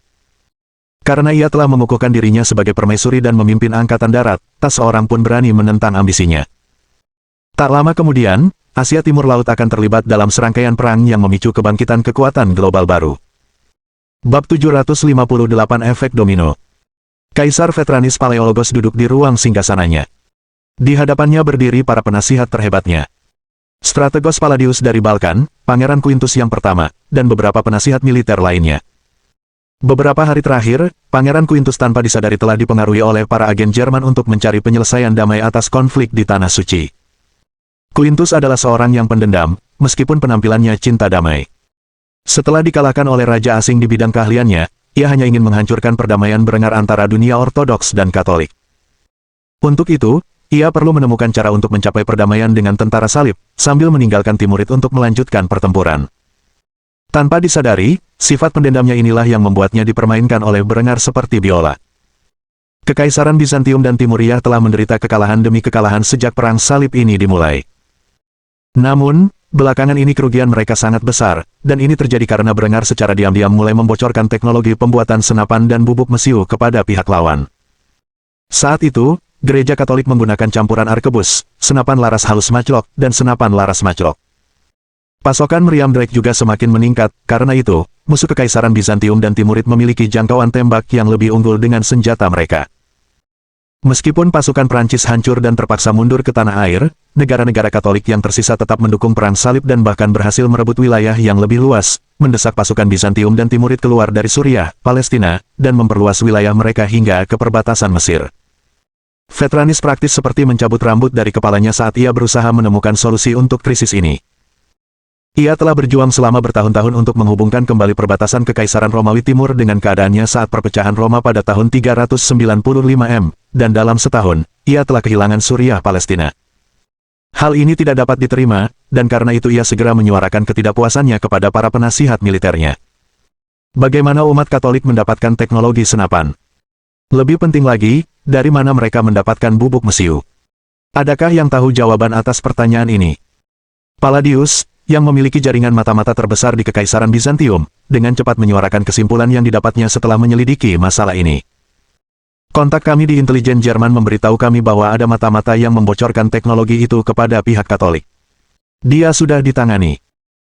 Karena ia telah mengukuhkan dirinya sebagai permaisuri dan memimpin angkatan darat, tak seorang pun berani menentang ambisinya. Tak lama kemudian, Asia Timur Laut akan terlibat dalam serangkaian perang yang memicu kebangkitan kekuatan global baru. Bab 758 Efek Domino. Kaisar Vetranis Paleologos duduk di ruang singgasananya. Di hadapannya berdiri para penasihat terhebatnya. Strategos Palladius dari Balkan, Pangeran Quintus yang pertama, dan beberapa penasihat militer lainnya. Beberapa hari terakhir, Pangeran Quintus tanpa disadari telah dipengaruhi oleh para agen Jerman untuk mencari penyelesaian damai atas konflik di Tanah Suci. Quintus adalah seorang yang pendendam, meskipun penampilannya cinta damai. Setelah dikalahkan oleh raja asing di bidang keahliannya, ia hanya ingin menghancurkan perdamaian Berengar antara dunia Ortodoks dan Katolik. Untuk itu, ia perlu menemukan cara untuk mencapai perdamaian dengan tentara salib, sambil meninggalkan Timurid untuk melanjutkan pertempuran. Tanpa disadari, sifat pendendamnya inilah yang membuatnya dipermainkan oleh Berengar seperti biola. Kekaisaran Bizantium dan Timuriah telah menderita kekalahan demi kekalahan sejak perang salib ini dimulai. Namun, belakangan ini kerugian mereka sangat besar, dan ini terjadi karena Berengar secara diam-diam mulai membocorkan teknologi pembuatan senapan dan bubuk mesiu kepada pihak lawan. Saat itu, Gereja Katolik menggunakan campuran arkebus, senapan laras halus maclok, dan senapan laras maclok. Pasokan meriam Drake juga semakin meningkat, karena itu, musuh Kekaisaran Bizantium dan Timurid memiliki jangkauan tembak yang lebih unggul dengan senjata mereka. Meskipun pasukan Prancis hancur dan terpaksa mundur ke tanah air, negara-negara Katolik yang tersisa tetap mendukung perang salib dan bahkan berhasil merebut wilayah yang lebih luas, mendesak pasukan Bizantium dan Timurid keluar dari Suriah, Palestina, dan memperluas wilayah mereka hingga ke perbatasan Mesir. Vetranis praktis seperti mencabut rambut dari kepalanya saat ia berusaha menemukan solusi untuk krisis ini. Ia telah berjuang selama bertahun-tahun untuk menghubungkan kembali perbatasan Kekaisaran Romawi Timur dengan keadaannya saat perpecahan Roma pada tahun 395 M, dan dalam setahun, ia telah kehilangan Suriah Palestina. Hal ini tidak dapat diterima, dan karena itu ia segera menyuarakan ketidakpuasannya kepada para penasihat militernya. Bagaimana umat Katolik mendapatkan teknologi senapan? Lebih penting lagi, dari mana mereka mendapatkan bubuk mesiu? Adakah yang tahu jawaban atas pertanyaan ini? Palladius, yang memiliki jaringan mata-mata terbesar di Kekaisaran Bizantium, dengan cepat menyuarakan kesimpulan yang didapatnya setelah menyelidiki masalah ini. Kontak kami di intelijen Jerman memberitahu kami bahwa ada mata-mata yang membocorkan teknologi itu kepada pihak Katolik. Dia sudah ditangani.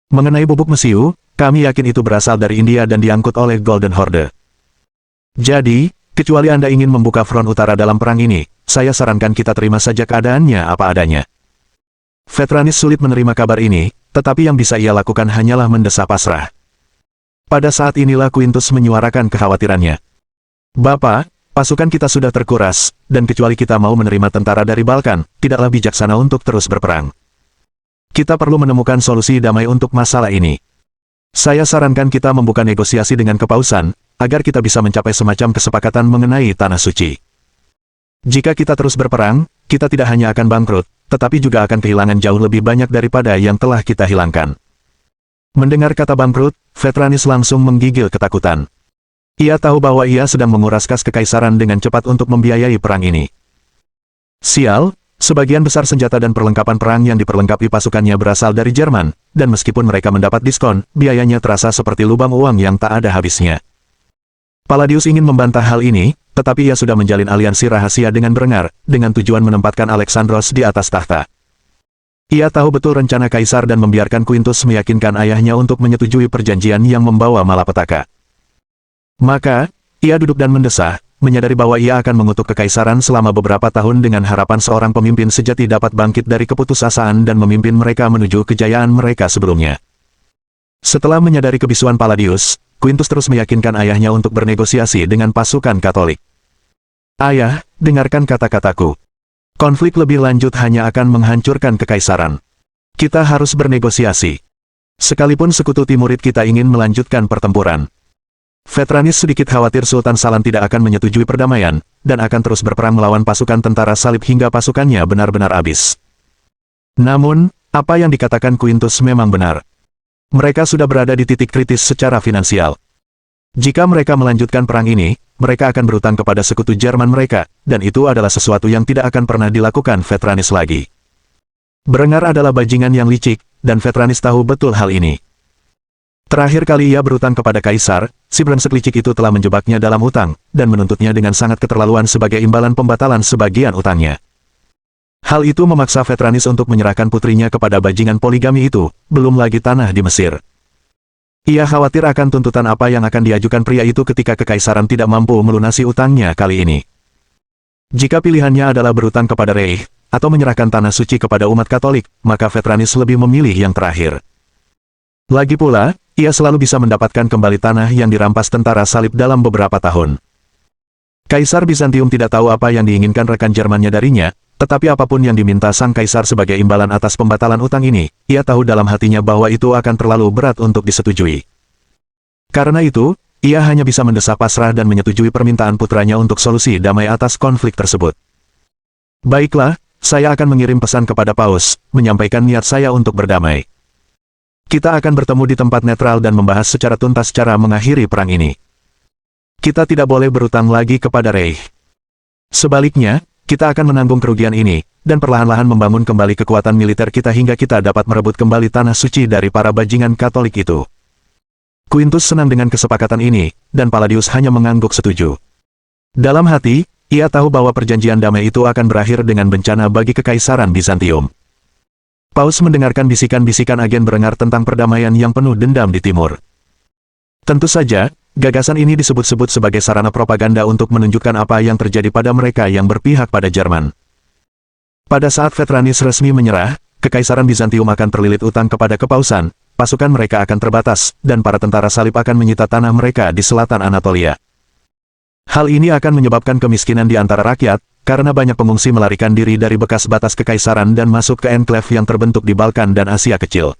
Mengenai bubuk mesiu, kami yakin itu berasal dari India dan diangkut oleh Golden Horde. Jadi, kecuali Anda ingin membuka front utara dalam perang ini, saya sarankan kita terima saja keadaannya apa adanya. Vetranis sulit menerima kabar ini, tetapi yang bisa ia lakukan hanyalah mendesah pasrah. Pada saat inilah Quintus menyuarakan kekhawatirannya. Bapak, pasukan kita sudah terkuras, dan kecuali kita mau menerima tentara dari Balkan, tidaklah bijaksana untuk terus berperang. Kita perlu menemukan solusi damai untuk masalah ini. Saya sarankan kita membuka negosiasi dengan Kepausan, agar kita bisa mencapai semacam kesepakatan mengenai Tanah Suci. Jika kita terus berperang, kita tidak hanya akan bangkrut, tetapi juga akan kehilangan jauh lebih banyak daripada yang telah kita hilangkan. Mendengar kata bangkrut, Vetranis langsung menggigil ketakutan. Ia tahu bahwa ia sedang menguras kas kekaisaran dengan cepat untuk membiayai perang ini. Sial, sebagian besar senjata dan perlengkapan perang yang diperlengkapi pasukannya berasal dari Jerman, dan meskipun mereka mendapat diskon, biayanya terasa seperti lubang uang yang tak ada habisnya. Palladius ingin membantah hal ini, tetapi ia sudah menjalin aliansi rahasia dengan Berengar, dengan tujuan menempatkan Alexandros di atas tahta. Ia tahu betul rencana Kaisar dan membiarkan Quintus meyakinkan ayahnya untuk menyetujui perjanjian yang membawa malapetaka. Maka, ia duduk dan mendesah, menyadari bahwa ia akan mengutuk kekaisaran selama beberapa tahun dengan harapan seorang pemimpin sejati dapat bangkit dari keputusasaan dan memimpin mereka menuju kejayaan mereka sebelumnya. Setelah menyadari kebisuan Palladius, Quintus terus meyakinkan ayahnya untuk bernegosiasi dengan pasukan Katolik. "Ayah, dengarkan kata-kataku. Konflik lebih lanjut hanya akan menghancurkan kekaisaran. Kita harus bernegosiasi. Sekalipun sekutu Timurid kita ingin melanjutkan pertempuran." Vetranis sedikit khawatir Sultan Salan tidak akan menyetujui perdamaian, dan akan terus berperang melawan pasukan tentara salib hingga pasukannya benar-benar habis. Namun, apa yang dikatakan Quintus memang benar. Mereka sudah berada di titik kritis secara finansial. Jika mereka melanjutkan perang ini, mereka akan berutang kepada sekutu Jerman mereka, dan itu adalah sesuatu yang tidak akan pernah dilakukan Vetranis lagi. Berengar adalah bajingan yang licik, dan Vetranis tahu betul hal ini. Terakhir kali ia berutang kepada Kaisar, si brengsek licik itu telah menjebaknya dalam utang, dan menuntutnya dengan sangat keterlaluan sebagai imbalan pembatalan sebagian utangnya. Hal itu memaksa Vetranis untuk menyerahkan putrinya kepada bajingan poligami itu, belum lagi tanah di Mesir. Ia khawatir akan tuntutan apa yang akan diajukan pria itu ketika kekaisaran tidak mampu melunasi utangnya kali ini. Jika pilihannya adalah berutang kepada Reich, atau menyerahkan tanah suci kepada umat Katolik, maka Vetranis lebih memilih yang terakhir. Lagi pula, ia selalu bisa mendapatkan kembali tanah yang dirampas tentara salib dalam beberapa tahun. Kaisar Bizantium tidak tahu apa yang diinginkan rekan Jermannya darinya, tetapi apapun yang diminta sang kaisar sebagai imbalan atas pembatalan utang ini, ia tahu dalam hatinya bahwa itu akan terlalu berat untuk disetujui. Karena itu, ia hanya bisa mendesak pasrah dan menyetujui permintaan putranya untuk solusi damai atas konflik tersebut. "Baiklah, saya akan mengirim pesan kepada Paus, menyampaikan niat saya untuk berdamai. Kita akan bertemu di tempat netral dan membahas secara tuntas cara mengakhiri perang ini. Kita tidak boleh berutang lagi kepada Reich. Sebaliknya, kita akan menanggung kerugian ini, dan perlahan-lahan membangun kembali kekuatan militer kita hingga kita dapat merebut kembali tanah suci dari para bajingan Katolik itu." Quintus senang dengan kesepakatan ini, dan Palladius hanya mengangguk setuju. Dalam hati, ia tahu bahwa perjanjian damai itu akan berakhir dengan bencana bagi kekaisaran Bizantium. Paus mendengarkan bisikan-bisikan agen Berengar tentang perdamaian yang penuh dendam di timur. Tentu saja, gagasan ini disebut-sebut sebagai sarana propaganda untuk menunjukkan apa yang terjadi pada mereka yang berpihak pada Jerman. Pada saat Vetranis resmi menyerah, kekaisaran Bizantium akan terlilit utang kepada kepausan, pasukan mereka akan terbatas, dan para tentara salib akan menyita tanah mereka di selatan Anatolia. Hal ini akan menyebabkan kemiskinan di antara rakyat, karena banyak pengungsi melarikan diri dari bekas batas kekaisaran dan masuk ke enklave yang terbentuk di Balkan dan Asia Kecil.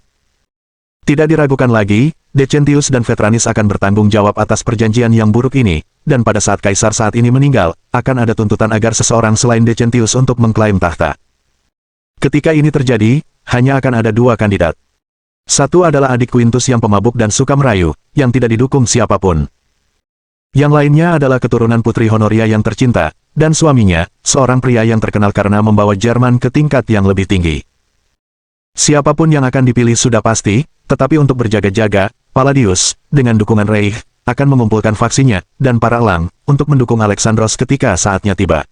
Tidak diragukan lagi, Decentius dan Vetranis akan bertanggung jawab atas perjanjian yang buruk ini, dan pada saat kaisar saat ini meninggal, akan ada tuntutan agar seseorang selain Decentius untuk mengklaim tahta. Ketika ini terjadi, hanya akan ada dua kandidat. Satu adalah adik Quintus yang pemabuk dan suka merayu, yang tidak didukung siapapun. Yang lainnya adalah keturunan putri Honoria yang tercinta, dan suaminya, seorang pria yang terkenal karena membawa Jerman ke tingkat yang lebih tinggi. Siapapun yang akan dipilih sudah pasti, tetapi untuk berjaga-jaga, Palladius, dengan dukungan Reich, akan mengumpulkan faksinya, dan para elang, untuk mendukung Alexandros ketika saatnya tiba.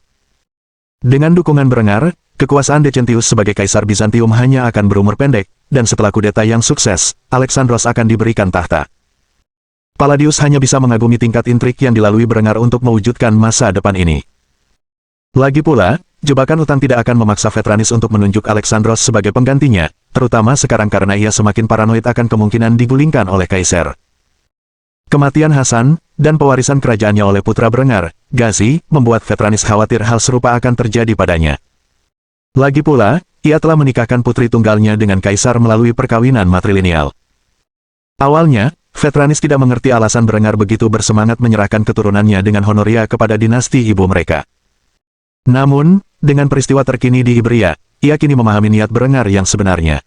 Dengan dukungan Berengar, kekuasaan Decentius sebagai Kaisar Bizantium hanya akan berumur pendek, dan setelah kudeta yang sukses, Alexandros akan diberikan tahta. Palladius hanya bisa mengagumi tingkat intrik yang dilalui Berengar untuk mewujudkan masa depan ini. Lagi pula, jebakan utang tidak akan memaksa Vetranis untuk menunjuk Alexandros sebagai penggantinya, terutama sekarang karena ia semakin paranoid akan kemungkinan digulingkan oleh Kaisar. Kematian Hasan, dan pewarisan kerajaannya oleh putra Berengar, Gazi, membuat Vetranis khawatir hal serupa akan terjadi padanya. Lagi pula, ia telah menikahkan putri tunggalnya dengan Kaisar melalui perkawinan matrilineal. Awalnya, Vetranis tidak mengerti alasan Berengar begitu bersemangat menyerahkan keturunannya dengan Honoria kepada dinasti ibu mereka. Namun, dengan peristiwa terkini di Ibria, ia kini memahami niat Berengar yang sebenarnya.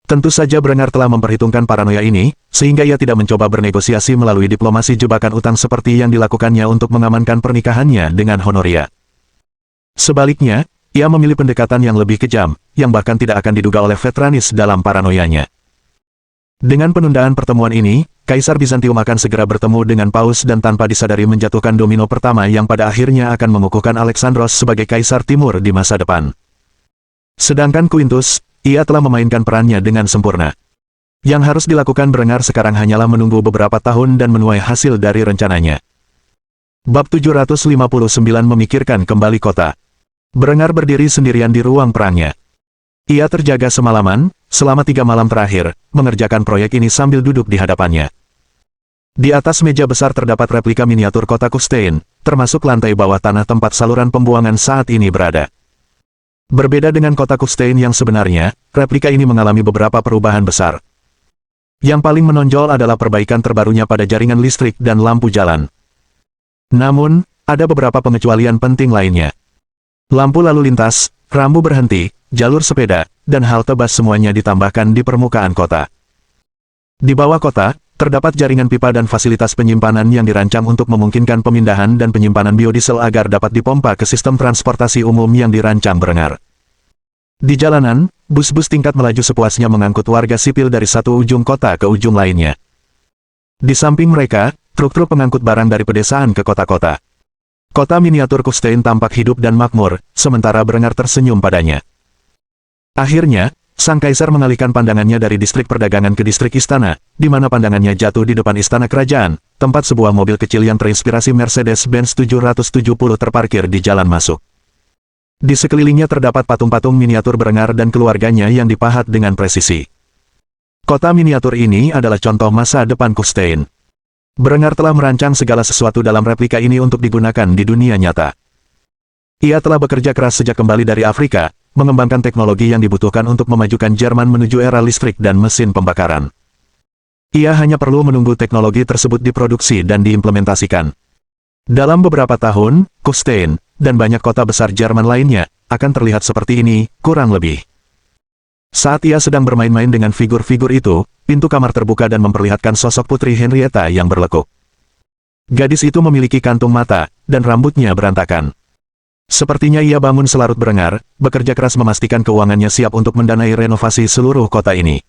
Tentu saja Berengar telah memperhitungkan paranoia ini, sehingga ia tidak mencoba bernegosiasi melalui diplomasi jebakan utang seperti yang dilakukannya untuk mengamankan pernikahannya dengan Honoria. Sebaliknya, ia memilih pendekatan yang lebih kejam, yang bahkan tidak akan diduga oleh Vetranis dalam paranoianya. Dengan penundaan pertemuan ini, Kaisar Bizantium akan segera bertemu dengan Paus dan tanpa disadari menjatuhkan domino pertama yang pada akhirnya akan mengukuhkan Alexandros sebagai Kaisar Timur di masa depan. Sedangkan Quintus, ia telah memainkan perannya dengan sempurna. Yang harus dilakukan Berengar sekarang hanyalah menunggu beberapa tahun dan menuai hasil dari rencananya. Bab 759 memikirkan kembali kota. Berengar berdiri sendirian di ruang perangnya. Ia terjaga semalaman, selama 3 malam terakhir, mengerjakan proyek ini sambil duduk di hadapannya. Di atas meja besar terdapat replika miniatur kota Kustein, termasuk lantai bawah tanah tempat saluran pembuangan saat ini berada. Berbeda dengan kota Kustein yang sebenarnya, replika ini mengalami beberapa perubahan besar. Yang paling menonjol adalah perbaikan terbarunya pada jaringan listrik dan lampu jalan. Namun, ada beberapa pengecualian penting lainnya. Lampu lalu lintas, rambu berhenti, jalur sepeda, dan halte bus semuanya ditambahkan di permukaan kota. Di bawah kota, terdapat jaringan pipa dan fasilitas penyimpanan yang dirancang untuk memungkinkan pemindahan dan penyimpanan biodiesel agar dapat dipompa ke sistem transportasi umum yang dirancang Berengar. Di jalanan, bus-bus tingkat melaju sepuasnya mengangkut warga sipil dari satu ujung kota ke ujung lainnya. Di samping mereka, truk-truk pengangkut barang dari pedesaan ke kota-kota. Kota miniatur Kustein tampak hidup dan makmur, sementara Berengar tersenyum padanya. Akhirnya, sang kaisar mengalihkan pandangannya dari distrik perdagangan ke distrik istana, di mana pandangannya jatuh di depan istana kerajaan, tempat sebuah mobil kecil yang terinspirasi Mercedes-Benz 770 terparkir di jalan masuk. Di sekelilingnya terdapat patung-patung miniatur Berengar dan keluarganya yang dipahat dengan presisi. Kota miniatur ini adalah contoh masa depan Kustein. Berengar telah merancang segala sesuatu dalam replika ini untuk digunakan di dunia nyata. Ia telah bekerja keras sejak kembali dari Afrika, mengembangkan teknologi yang dibutuhkan untuk memajukan Jerman menuju era listrik dan mesin pembakaran. Ia hanya perlu menunggu teknologi tersebut diproduksi dan diimplementasikan. Dalam beberapa tahun, Kustein, dan banyak kota besar Jerman lainnya, akan terlihat seperti ini, kurang lebih. Saat ia sedang bermain-main dengan figur-figur itu, pintu kamar terbuka dan memperlihatkan sosok Putri Henrietta yang berlekuk. Gadis itu memiliki kantung mata, dan rambutnya berantakan. Sepertinya ia bangun selarut Berengar, bekerja keras memastikan keuangannya siap untuk mendanai renovasi seluruh kota ini.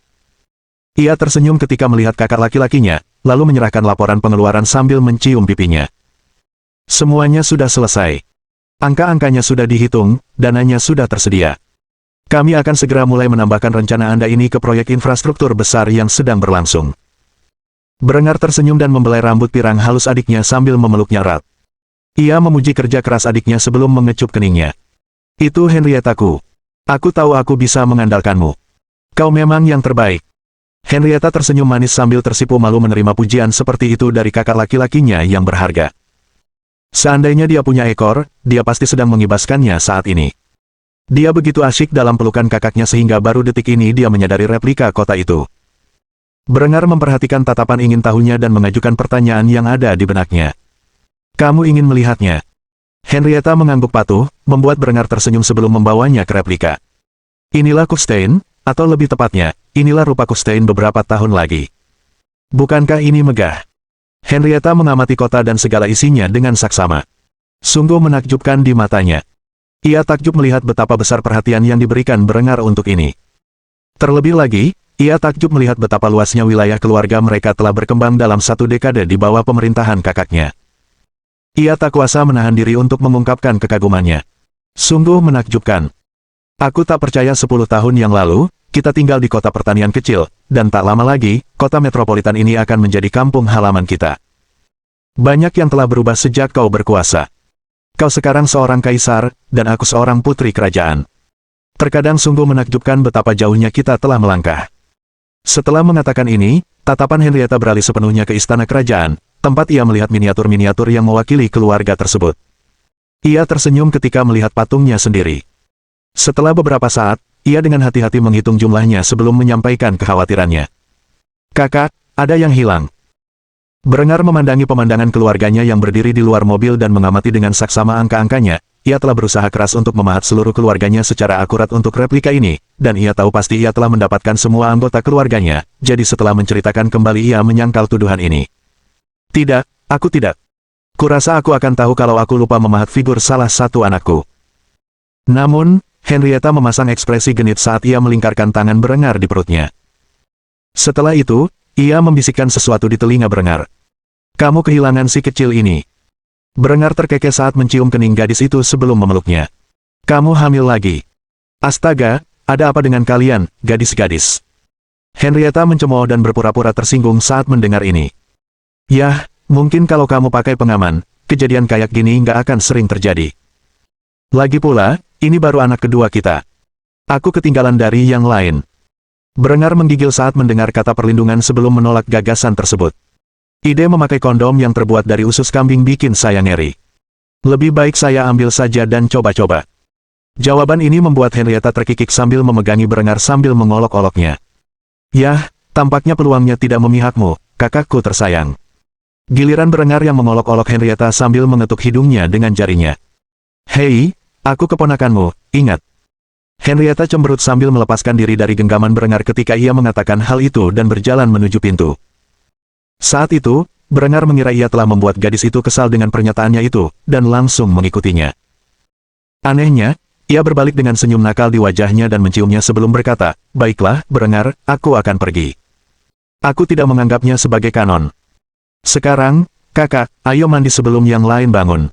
Ia tersenyum ketika melihat kakak laki-lakinya, lalu menyerahkan laporan pengeluaran sambil mencium pipinya. Semuanya sudah selesai. Angka-angkanya sudah dihitung, dananya sudah tersedia. Kami akan segera mulai menambahkan rencana Anda ini ke proyek infrastruktur besar yang sedang berlangsung. Berengar tersenyum dan membelai rambut pirang halus adiknya sambil memeluknya erat. Ia memuji kerja keras adiknya sebelum mengecup keningnya. Itu Henriettaku. Aku tahu aku bisa mengandalkanmu. Kau memang yang terbaik. Henrietta tersenyum manis sambil tersipu malu menerima pujian seperti itu dari kakak laki-lakinya yang berharga. Seandainya dia punya ekor, dia pasti sedang mengibaskannya saat ini. Dia begitu asyik dalam pelukan kakaknya sehingga baru detik ini dia menyadari replika kota itu. Berengar memperhatikan tatapan ingin tahunya dan mengajukan pertanyaan yang ada di benaknya. Kamu ingin melihatnya? Henrietta mengangguk patuh, membuat Berengar tersenyum sebelum membawanya ke replika. Inilah Kustein, atau lebih tepatnya, inilah rupa Kustein beberapa tahun lagi. Bukankah ini megah? Henrietta mengamati kota dan segala isinya dengan saksama. Sungguh menakjubkan di matanya. Ia takjub melihat betapa besar perhatian yang diberikan Berengar untuk ini. Terlebih lagi, ia takjub melihat betapa luasnya wilayah keluarga mereka telah berkembang dalam 1 dekade di bawah pemerintahan kakaknya. Ia tak kuasa menahan diri untuk mengungkapkan kekagumannya. Sungguh menakjubkan. Aku tak percaya 10 tahun yang lalu, kita tinggal di kota pertanian kecil, dan tak lama lagi, kota metropolitan ini akan menjadi kampung halaman kita. Banyak yang telah berubah sejak kau berkuasa. Kau sekarang seorang kaisar, dan aku seorang putri kerajaan. Terkadang sungguh menakjubkan betapa jauhnya kita telah melangkah. Setelah mengatakan ini, tatapan Henrietta beralih sepenuhnya ke istana kerajaan, tempat ia melihat miniatur-miniatur yang mewakili keluarga tersebut. Ia tersenyum ketika melihat patungnya sendiri. Setelah beberapa saat, ia dengan hati-hati menghitung jumlahnya sebelum menyampaikan kekhawatirannya. Kakak, ada yang hilang. Berengar memandangi pemandangan keluarganya yang berdiri di luar mobil dan mengamati dengan saksama angka-angkanya. Ia telah berusaha keras untuk memahat seluruh keluarganya secara akurat untuk replika ini, dan ia tahu pasti ia telah mendapatkan semua anggota keluarganya, jadi setelah menceritakan kembali ia menyangkal tuduhan ini. Tidak, aku tidak. Kurasa aku akan tahu kalau aku lupa memahat figur salah satu anakku. Namun, Henrietta memasang ekspresi genit saat ia melingkarkan tangan Berengar di perutnya. Setelah itu, ia membisikkan sesuatu di telinga Berengar. Kamu kehilangan si kecil ini. Berengar terkekeh saat mencium kening gadis itu sebelum memeluknya. Kamu hamil lagi. Astaga, Ada apa dengan kalian, gadis-gadis? Henrietta mencemooh dan berpura-pura tersinggung saat mendengar ini. Yah, mungkin kalau kamu pakai pengaman, kejadian kayak gini nggak akan sering terjadi. Lagi pula, ini baru anak kedua kita. Aku ketinggalan dari yang lain. Berengar menggigil saat mendengar kata perlindungan sebelum menolak gagasan tersebut. Ide memakai kondom yang terbuat dari usus kambing bikin saya ngeri. Lebih baik saya ambil saja dan coba-coba. Jawaban ini membuat Henrietta terkikik sambil memegangi Berengar sambil mengolok-oloknya. Yah, tampaknya peluangnya tidak memihakmu, kakakku tersayang. Giliran Berengar yang mengolok-olok Henrietta sambil mengetuk hidungnya dengan jarinya. Hei, aku keponakanmu, ingat. Henrietta cemberut sambil melepaskan diri dari genggaman Berengar ketika ia mengatakan hal itu dan berjalan menuju pintu. Saat itu, Berengar mengira ia telah membuat gadis itu kesal dengan pernyataannya itu, dan langsung mengikutinya. Anehnya, ia berbalik dengan senyum nakal di wajahnya dan menciumnya sebelum berkata, baiklah, Berengar, aku akan pergi. Aku tidak menganggapnya sebagai kanon. Sekarang, kakak, ayo mandi sebelum yang lain bangun.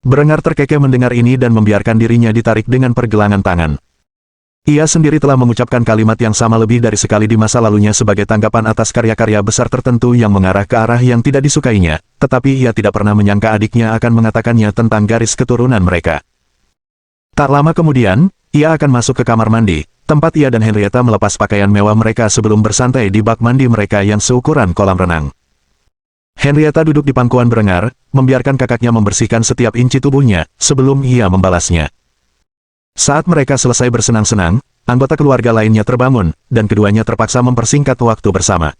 Berengar terkekeh mendengar ini dan membiarkan dirinya ditarik dengan pergelangan tangan. Ia sendiri telah mengucapkan kalimat yang sama lebih dari sekali di masa lalunya sebagai tanggapan atas karya-karya besar tertentu yang mengarah ke arah yang tidak disukainya, tetapi ia tidak pernah menyangka adiknya akan mengatakannya tentang garis keturunan mereka. Tak lama kemudian, ia akan masuk ke kamar mandi, tempat ia dan Henrietta melepas pakaian mewah mereka sebelum bersantai di bak mandi mereka yang seukuran kolam renang. Henrietta duduk di pangkuan Berengar, membiarkan kakaknya membersihkan setiap inci tubuhnya, sebelum ia membalasnya. Saat mereka selesai bersenang-senang, anggota keluarga lainnya terbangun, dan keduanya terpaksa mempersingkat waktu bersama.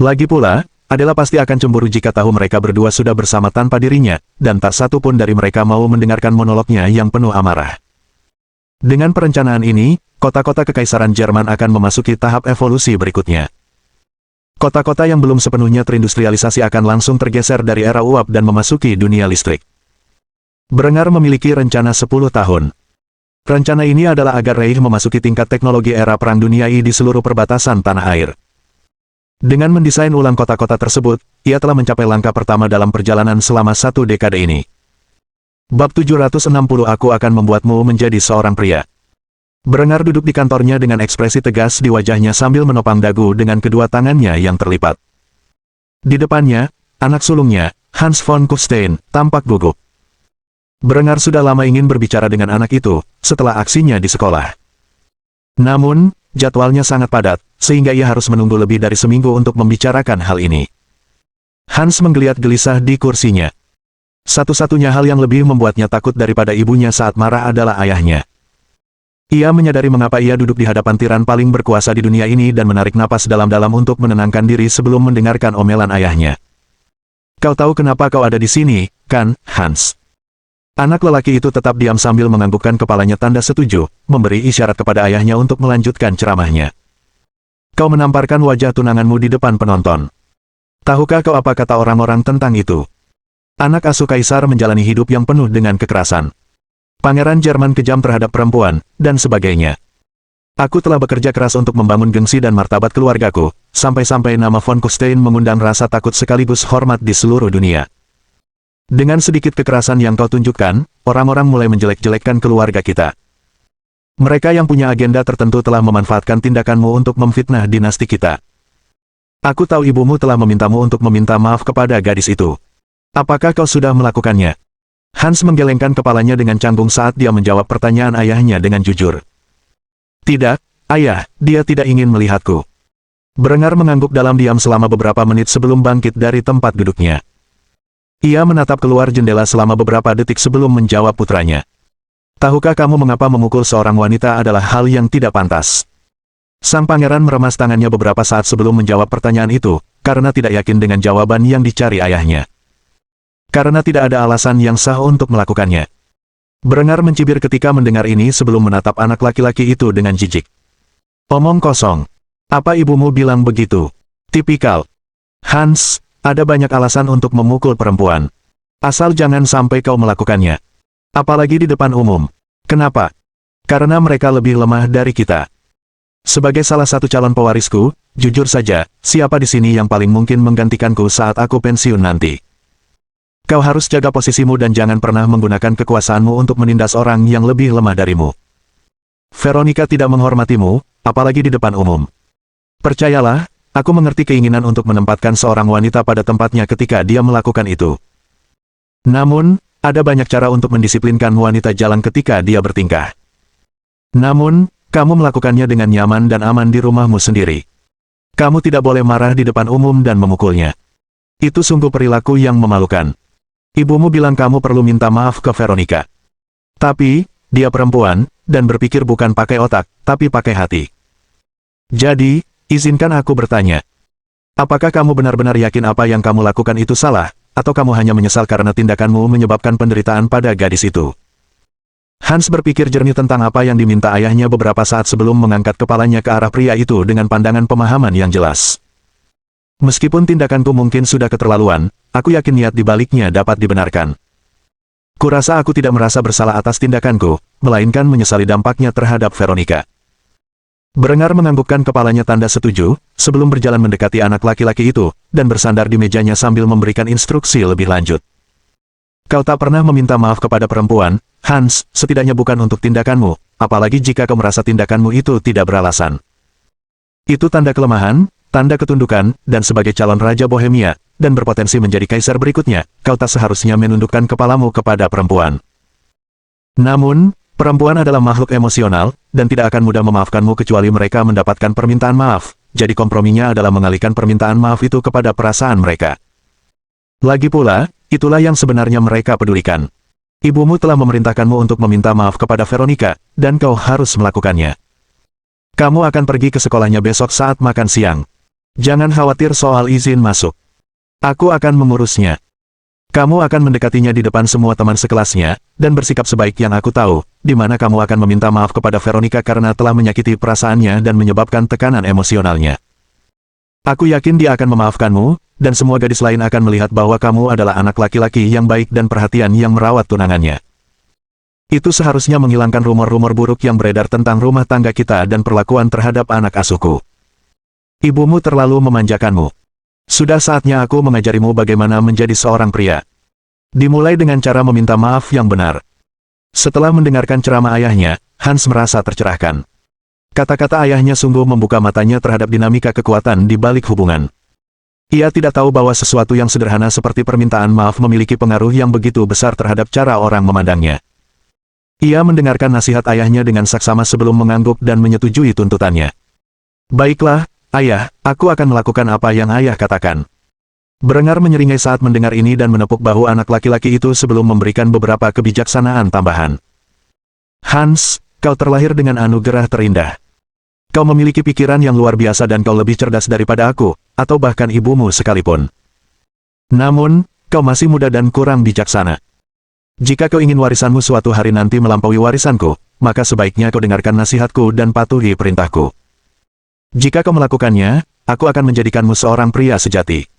Lagi pula, Adela pasti akan cemburu jika tahu mereka berdua sudah bersama tanpa dirinya, dan tak satu pun dari mereka mau mendengarkan monolognya yang penuh amarah. Dengan perencanaan ini, kota-kota Kekaisaran Jerman akan memasuki tahap evolusi berikutnya. Kota-kota yang belum sepenuhnya terindustrialisasi akan langsung tergeser dari era uap dan memasuki dunia listrik. Berengar memiliki rencana 10 tahun. Rencana ini adalah agar Reich memasuki tingkat teknologi era Perang Dunia I di seluruh perbatasan tanah air. Dengan mendesain ulang kota-kota tersebut, ia telah mencapai langkah pertama dalam perjalanan selama 1 dekade ini. Bab 760 Aku akan membuatmu menjadi seorang pria. Berengar duduk di kantornya dengan ekspresi tegas di wajahnya sambil menopang dagu dengan kedua tangannya yang terlipat. Di depannya, anak sulungnya, Hans von Kufstein, tampak gugup. Berengar sudah lama ingin berbicara dengan anak itu, setelah aksinya di sekolah. Namun, jadwalnya sangat padat, sehingga ia harus menunggu lebih dari seminggu untuk membicarakan hal ini. Hans menggeliat gelisah di kursinya. Satu-satunya hal yang lebih membuatnya takut daripada ibunya saat marah adalah ayahnya. Ia menyadari mengapa ia duduk di hadapan tiran paling berkuasa di dunia ini dan menarik napas dalam-dalam untuk menenangkan diri sebelum mendengarkan omelan ayahnya. Kau tahu kenapa kau ada di sini, kan, Hans? Anak lelaki itu tetap diam sambil menganggukkan kepalanya tanda setuju, memberi isyarat kepada ayahnya untuk melanjutkan ceramahnya. Kau menamparkan wajah tunanganmu di depan penonton. Tahukah kau apa kata orang-orang tentang itu? Anak asuh kaisar menjalani hidup yang penuh dengan kekerasan. Pangeran Jerman kejam terhadap perempuan, dan sebagainya. Aku telah bekerja keras untuk membangun gengsi dan martabat keluargaku, sampai-sampai nama von Kufstein mengundang rasa takut sekaligus hormat di seluruh dunia. Dengan sedikit kekerasan yang kau tunjukkan, orang-orang mulai menjelek-jelekkan keluarga kita. Mereka yang punya agenda tertentu telah memanfaatkan tindakanmu untuk memfitnah dinasti kita. Aku tahu ibumu telah memintamu untuk meminta maaf kepada gadis itu. Apakah kau sudah melakukannya? Hans menggelengkan kepalanya dengan canggung saat dia menjawab pertanyaan ayahnya dengan jujur. Tidak, ayah, dia tidak ingin melihatku. Berengar mengangguk dalam diam selama beberapa menit sebelum bangkit dari tempat duduknya. Ia menatap keluar jendela selama beberapa detik sebelum menjawab putranya. Tahukah kamu mengapa memukul seorang wanita adalah hal yang tidak pantas? Sang pangeran meremas tangannya beberapa saat sebelum menjawab pertanyaan itu, karena tidak yakin dengan jawaban yang dicari ayahnya. Karena tidak ada alasan yang sah untuk melakukannya. Berengar mencibir ketika mendengar ini sebelum menatap anak laki-laki itu dengan jijik. Omong kosong. Apa ibumu bilang begitu? Tipikal. Hans, ada banyak alasan untuk memukul perempuan. Asal jangan sampai kau melakukannya. Apalagi di depan umum. Kenapa? Karena mereka lebih lemah dari kita. Sebagai salah satu calon pewarisku, jujur saja, siapa di sini yang paling mungkin menggantikanku saat aku pensiun nanti? Kau harus jaga posisimu dan jangan pernah menggunakan kekuasaanmu untuk menindas orang yang lebih lemah darimu. Veronica tidak menghormatimu, apalagi di depan umum. Percayalah, aku mengerti keinginan untuk menempatkan seorang wanita pada tempatnya ketika dia melakukan itu. Namun, ada banyak cara untuk mendisiplinkan wanita jalan ketika dia bertingkah. Namun, kamu melakukannya dengan nyaman dan aman di rumahmu sendiri. Kamu tidak boleh marah di depan umum dan memukulnya. Itu sungguh perilaku yang memalukan. Ibumu bilang kamu perlu minta maaf ke Veronica. Tapi, dia perempuan, dan berpikir bukan pakai otak, tapi pakai hati. Jadi, izinkan aku bertanya. Apakah kamu benar-benar yakin apa yang kamu lakukan itu salah, atau kamu hanya menyesal karena tindakanmu menyebabkan penderitaan pada gadis itu? Hans berpikir jernih tentang apa yang diminta ayahnya beberapa saat sebelum mengangkat kepalanya ke arah pria itu dengan pandangan pemahaman yang jelas. Meskipun tindakanku mungkin sudah keterlaluan, aku yakin niat di baliknya dapat dibenarkan. Kurasa aku tidak merasa bersalah atas tindakanku, melainkan menyesali dampaknya terhadap Veronica. Berengar menganggukkan kepalanya tanda setuju, sebelum berjalan mendekati anak laki-laki itu, dan bersandar di mejanya sambil memberikan instruksi lebih lanjut. Kau tak pernah meminta maaf kepada perempuan, Hans, setidaknya bukan untuk tindakanmu, apalagi jika kau merasa tindakanmu itu tidak beralasan. Itu tanda kelemahan, tanda ketundukan, dan sebagai calon Raja Bohemia, dan berpotensi menjadi kaisar berikutnya, kau tak seharusnya menundukkan kepalamu kepada perempuan. Namun, perempuan adalah makhluk emosional, dan tidak akan mudah memaafkanmu kecuali mereka mendapatkan permintaan maaf, jadi komprominya adalah mengalihkan permintaan maaf itu kepada perasaan mereka. Lagi pula, itulah yang sebenarnya mereka pedulikan. Ibumu telah memerintahkanmu untuk meminta maaf kepada Veronica, dan kau harus melakukannya. Kamu akan pergi ke sekolahnya besok saat makan siang. Jangan khawatir soal izin masuk. Aku akan mengurusnya. Kamu akan mendekatinya di depan semua teman sekelasnya, dan bersikap sebaik yang aku tahu, di mana kamu akan meminta maaf kepada Veronica karena telah menyakiti perasaannya dan menyebabkan tekanan emosionalnya. Aku yakin dia akan memaafkanmu, dan semua gadis lain akan melihat bahwa kamu adalah anak laki-laki yang baik dan perhatian yang merawat tunangannya. Itu seharusnya menghilangkan rumor-rumor buruk yang beredar tentang rumah tangga kita dan perlakuan terhadap anak asuhku. Ibumu terlalu memanjakanmu. Sudah saatnya aku mengajarimu bagaimana menjadi seorang pria. Dimulai dengan cara meminta maaf yang benar. Setelah mendengarkan ceramah ayahnya, Hans merasa tercerahkan. Kata-kata ayahnya sungguh membuka matanya terhadap dinamika kekuatan di balik hubungan. Ia tidak tahu bahwa sesuatu yang sederhana seperti permintaan maaf memiliki pengaruh yang begitu besar terhadap cara orang memandangnya. Ia mendengarkan nasihat ayahnya dengan saksama sebelum mengangguk dan menyetujui tuntutannya. Baiklah, ayah, aku akan melakukan apa yang ayah katakan. Berengar menyeringai saat mendengar ini dan menepuk bahu anak laki-laki itu sebelum memberikan beberapa kebijaksanaan tambahan. Hans, kau terlahir dengan anugerah terindah. Kau memiliki pikiran yang luar biasa dan kau lebih cerdas daripada aku, atau bahkan ibumu sekalipun. Namun, kau masih muda dan kurang bijaksana. Jika kau ingin warisanmu suatu hari nanti melampaui warisanku, maka sebaiknya kau dengarkan nasihatku dan patuhi perintahku. Jika kau melakukannya, aku akan menjadikanmu seorang pria sejati.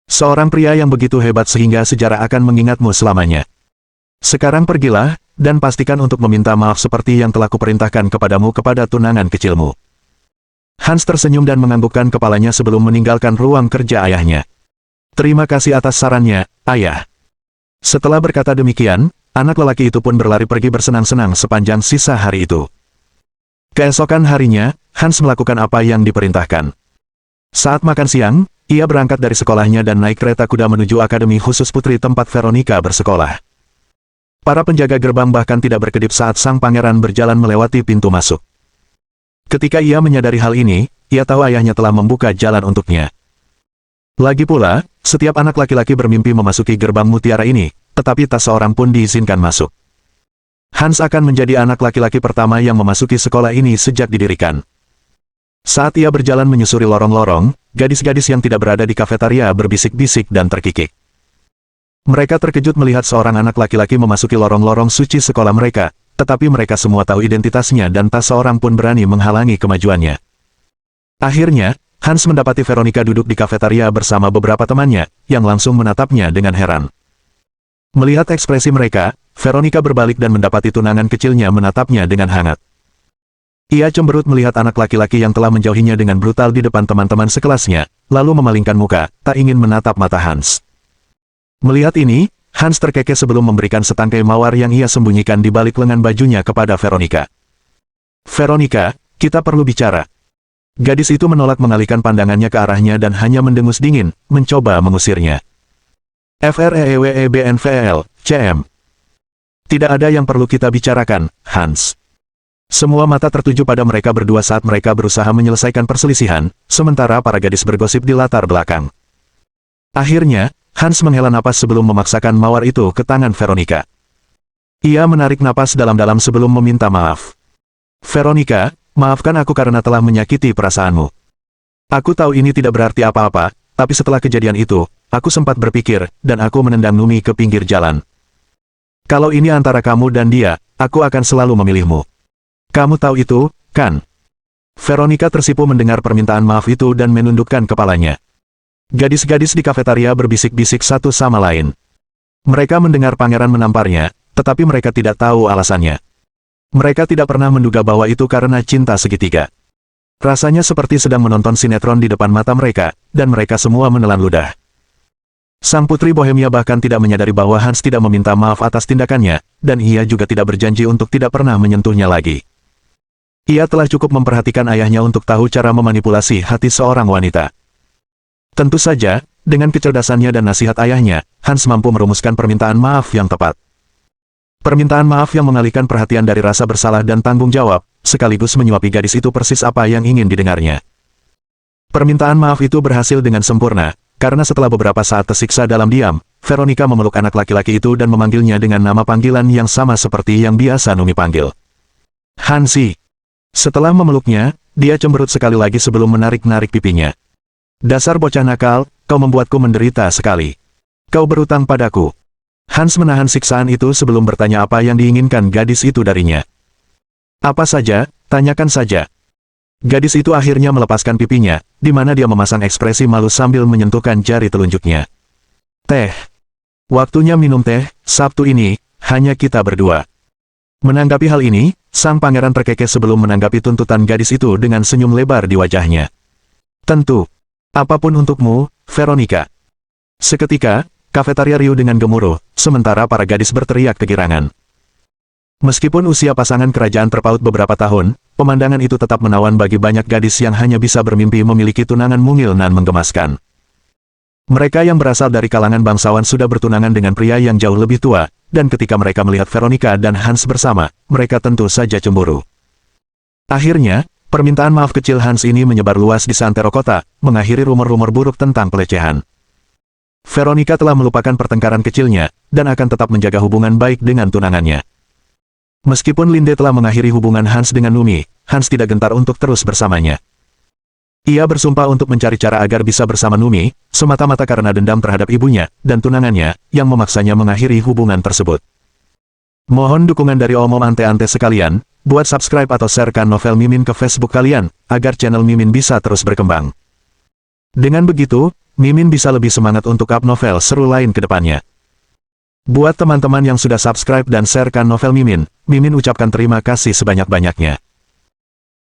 Seorang pria yang begitu hebat sehingga sejarah akan mengingatmu selamanya. Sekarang pergilah, dan pastikan untuk meminta maaf seperti yang telah kuperintahkan kepadamu kepada tunangan kecilmu. Hans tersenyum dan menganggukkan kepalanya sebelum meninggalkan ruang kerja ayahnya. Terima kasih atas sarannya, ayah. Setelah berkata demikian, anak lelaki itu pun berlari pergi bersenang-senang sepanjang sisa hari itu. Keesokan harinya, Hans melakukan apa yang diperintahkan. Saat makan siang, ia berangkat dari sekolahnya dan naik kereta kuda menuju akademi khusus putri tempat Veronica bersekolah. Para penjaga gerbang bahkan tidak berkedip saat sang pangeran berjalan melewati pintu masuk. Ketika ia menyadari hal ini, ia tahu ayahnya telah membuka jalan untuknya. Lagi pula, setiap anak laki-laki bermimpi memasuki gerbang mutiara ini, tetapi tak seorang pun diizinkan masuk. Hans akan menjadi anak laki-laki pertama yang memasuki sekolah ini sejak didirikan. Saat ia berjalan menyusuri lorong-lorong, gadis-gadis yang tidak berada di kafetaria berbisik-bisik dan terkikik. Mereka terkejut melihat seorang anak laki-laki memasuki lorong-lorong suci sekolah mereka, tetapi mereka semua tahu identitasnya dan tak seorang pun berani menghalangi kemajuannya. Akhirnya, Hans mendapati Veronica duduk di kafetaria bersama beberapa temannya, yang langsung menatapnya dengan heran. Melihat ekspresi mereka, Veronica berbalik dan mendapati tunangan kecilnya menatapnya dengan hangat. Ia cemberut melihat anak laki-laki yang telah menjauhinya dengan brutal di depan teman-teman sekelasnya, lalu memalingkan muka, tak ingin menatap mata Hans. Melihat ini, Hans terkekeh sebelum memberikan setangkai mawar yang ia sembunyikan di balik lengan bajunya kepada Veronica. Veronica, kita perlu bicara. Gadis itu menolak mengalihkan pandangannya ke arahnya dan hanya mendengus dingin, mencoba mengusirnya. FREEWEBNVL, CM. Tidak ada yang perlu kita bicarakan, Hans. Semua mata tertuju pada mereka berdua saat mereka berusaha menyelesaikan perselisihan, sementara para gadis bergosip di latar belakang. Akhirnya, Hans menghela napas sebelum memaksakan mawar itu ke tangan Veronica. Ia menarik napas dalam-dalam sebelum meminta maaf. Veronica, maafkan aku karena telah menyakiti perasaanmu. Aku tahu ini tidak berarti apa-apa, tapi setelah kejadian itu, aku sempat berpikir, dan aku menendang Numi ke pinggir jalan. Kalau ini antara kamu dan dia, aku akan selalu memilihmu. Kamu tahu itu, kan? Veronica tersipu mendengar permintaan maaf itu dan menundukkan kepalanya. Gadis-gadis di kafetaria berbisik-bisik satu sama lain. Mereka mendengar pangeran menamparnya, tetapi mereka tidak tahu alasannya. Mereka tidak pernah menduga bahwa itu karena cinta segitiga. Rasanya seperti sedang menonton sinetron di depan mata mereka, dan mereka semua menelan ludah. Sang putri Bohemia bahkan tidak menyadari bahwa Hans tidak meminta maaf atas tindakannya, dan ia juga tidak berjanji untuk tidak pernah menyentuhnya lagi. Ia telah cukup memperhatikan ayahnya untuk tahu cara memanipulasi hati seorang wanita. Tentu saja, dengan kecerdasannya dan nasihat ayahnya, Hans mampu merumuskan permintaan maaf yang tepat. Permintaan maaf yang mengalihkan perhatian dari rasa bersalah dan tanggung jawab, sekaligus menyuapi gadis itu persis apa yang ingin didengarnya. Permintaan maaf itu berhasil dengan sempurna, karena setelah beberapa saat tersiksa dalam diam, Veronica memeluk anak laki-laki itu dan memanggilnya dengan nama panggilan yang sama seperti yang biasa Numi panggil. Hansi. Setelah memeluknya, dia cemberut sekali lagi sebelum menarik-narik pipinya. Dasar bocah nakal, kau membuatku menderita sekali. Kau berutang padaku. Hans menahan siksaan itu sebelum bertanya apa yang diinginkan gadis itu darinya. Apa saja, tanyakan saja. Gadis itu akhirnya melepaskan pipinya, di mana dia memasang ekspresi malu sambil menyentuhkan jari telunjuknya. Teh. Waktunya minum teh, Sabtu ini, hanya kita berdua. Menanggapi hal ini, sang pangeran terkekeh sebelum menanggapi tuntutan gadis itu dengan senyum lebar di wajahnya. Tentu. Apapun untukmu, Veronica. Seketika, kafetaria riuh dengan gemuruh, sementara para gadis berteriak kegirangan. Meskipun usia pasangan kerajaan terpaut beberapa tahun, pemandangan itu tetap menawan bagi banyak gadis yang hanya bisa bermimpi memiliki tunangan mungil nan menggemaskan. Mereka yang berasal dari kalangan bangsawan sudah bertunangan dengan pria yang jauh lebih tua, dan ketika mereka melihat Veronica dan Hans bersama, mereka tentu saja cemburu. Akhirnya, permintaan maaf kecil Hans ini menyebar luas di seantero kota, mengakhiri rumor-rumor buruk tentang pelecehan. Veronica telah melupakan pertengkaran kecilnya, dan akan tetap menjaga hubungan baik dengan tunangannya. Meskipun Linde telah mengakhiri hubungan Hans dengan Numi, Hans tidak gentar untuk terus bersamanya. Ia bersumpah untuk mencari cara agar bisa bersama Numi, semata-mata karena dendam terhadap ibunya, dan tunangannya, yang memaksanya mengakhiri hubungan tersebut. Mohon dukungan dari omom ante-ante sekalian, buat subscribe atau sharekan novel Mimin ke Facebook kalian, agar channel Mimin bisa terus berkembang. Dengan begitu, Mimin bisa lebih semangat untuk up novel seru lain ke depannya. Buat teman-teman yang sudah subscribe dan sharekan novel Mimin, Mimin ucapkan terima kasih sebanyak-banyaknya.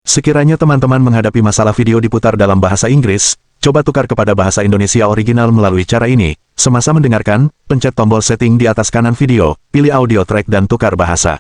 Sekiranya teman-teman menghadapi masalah video diputar dalam bahasa Inggris, coba tukar kepada bahasa Indonesia original melalui cara ini. Semasa mendengarkan, pencet tombol setting di atas kanan video, pilih audio track dan tukar bahasa.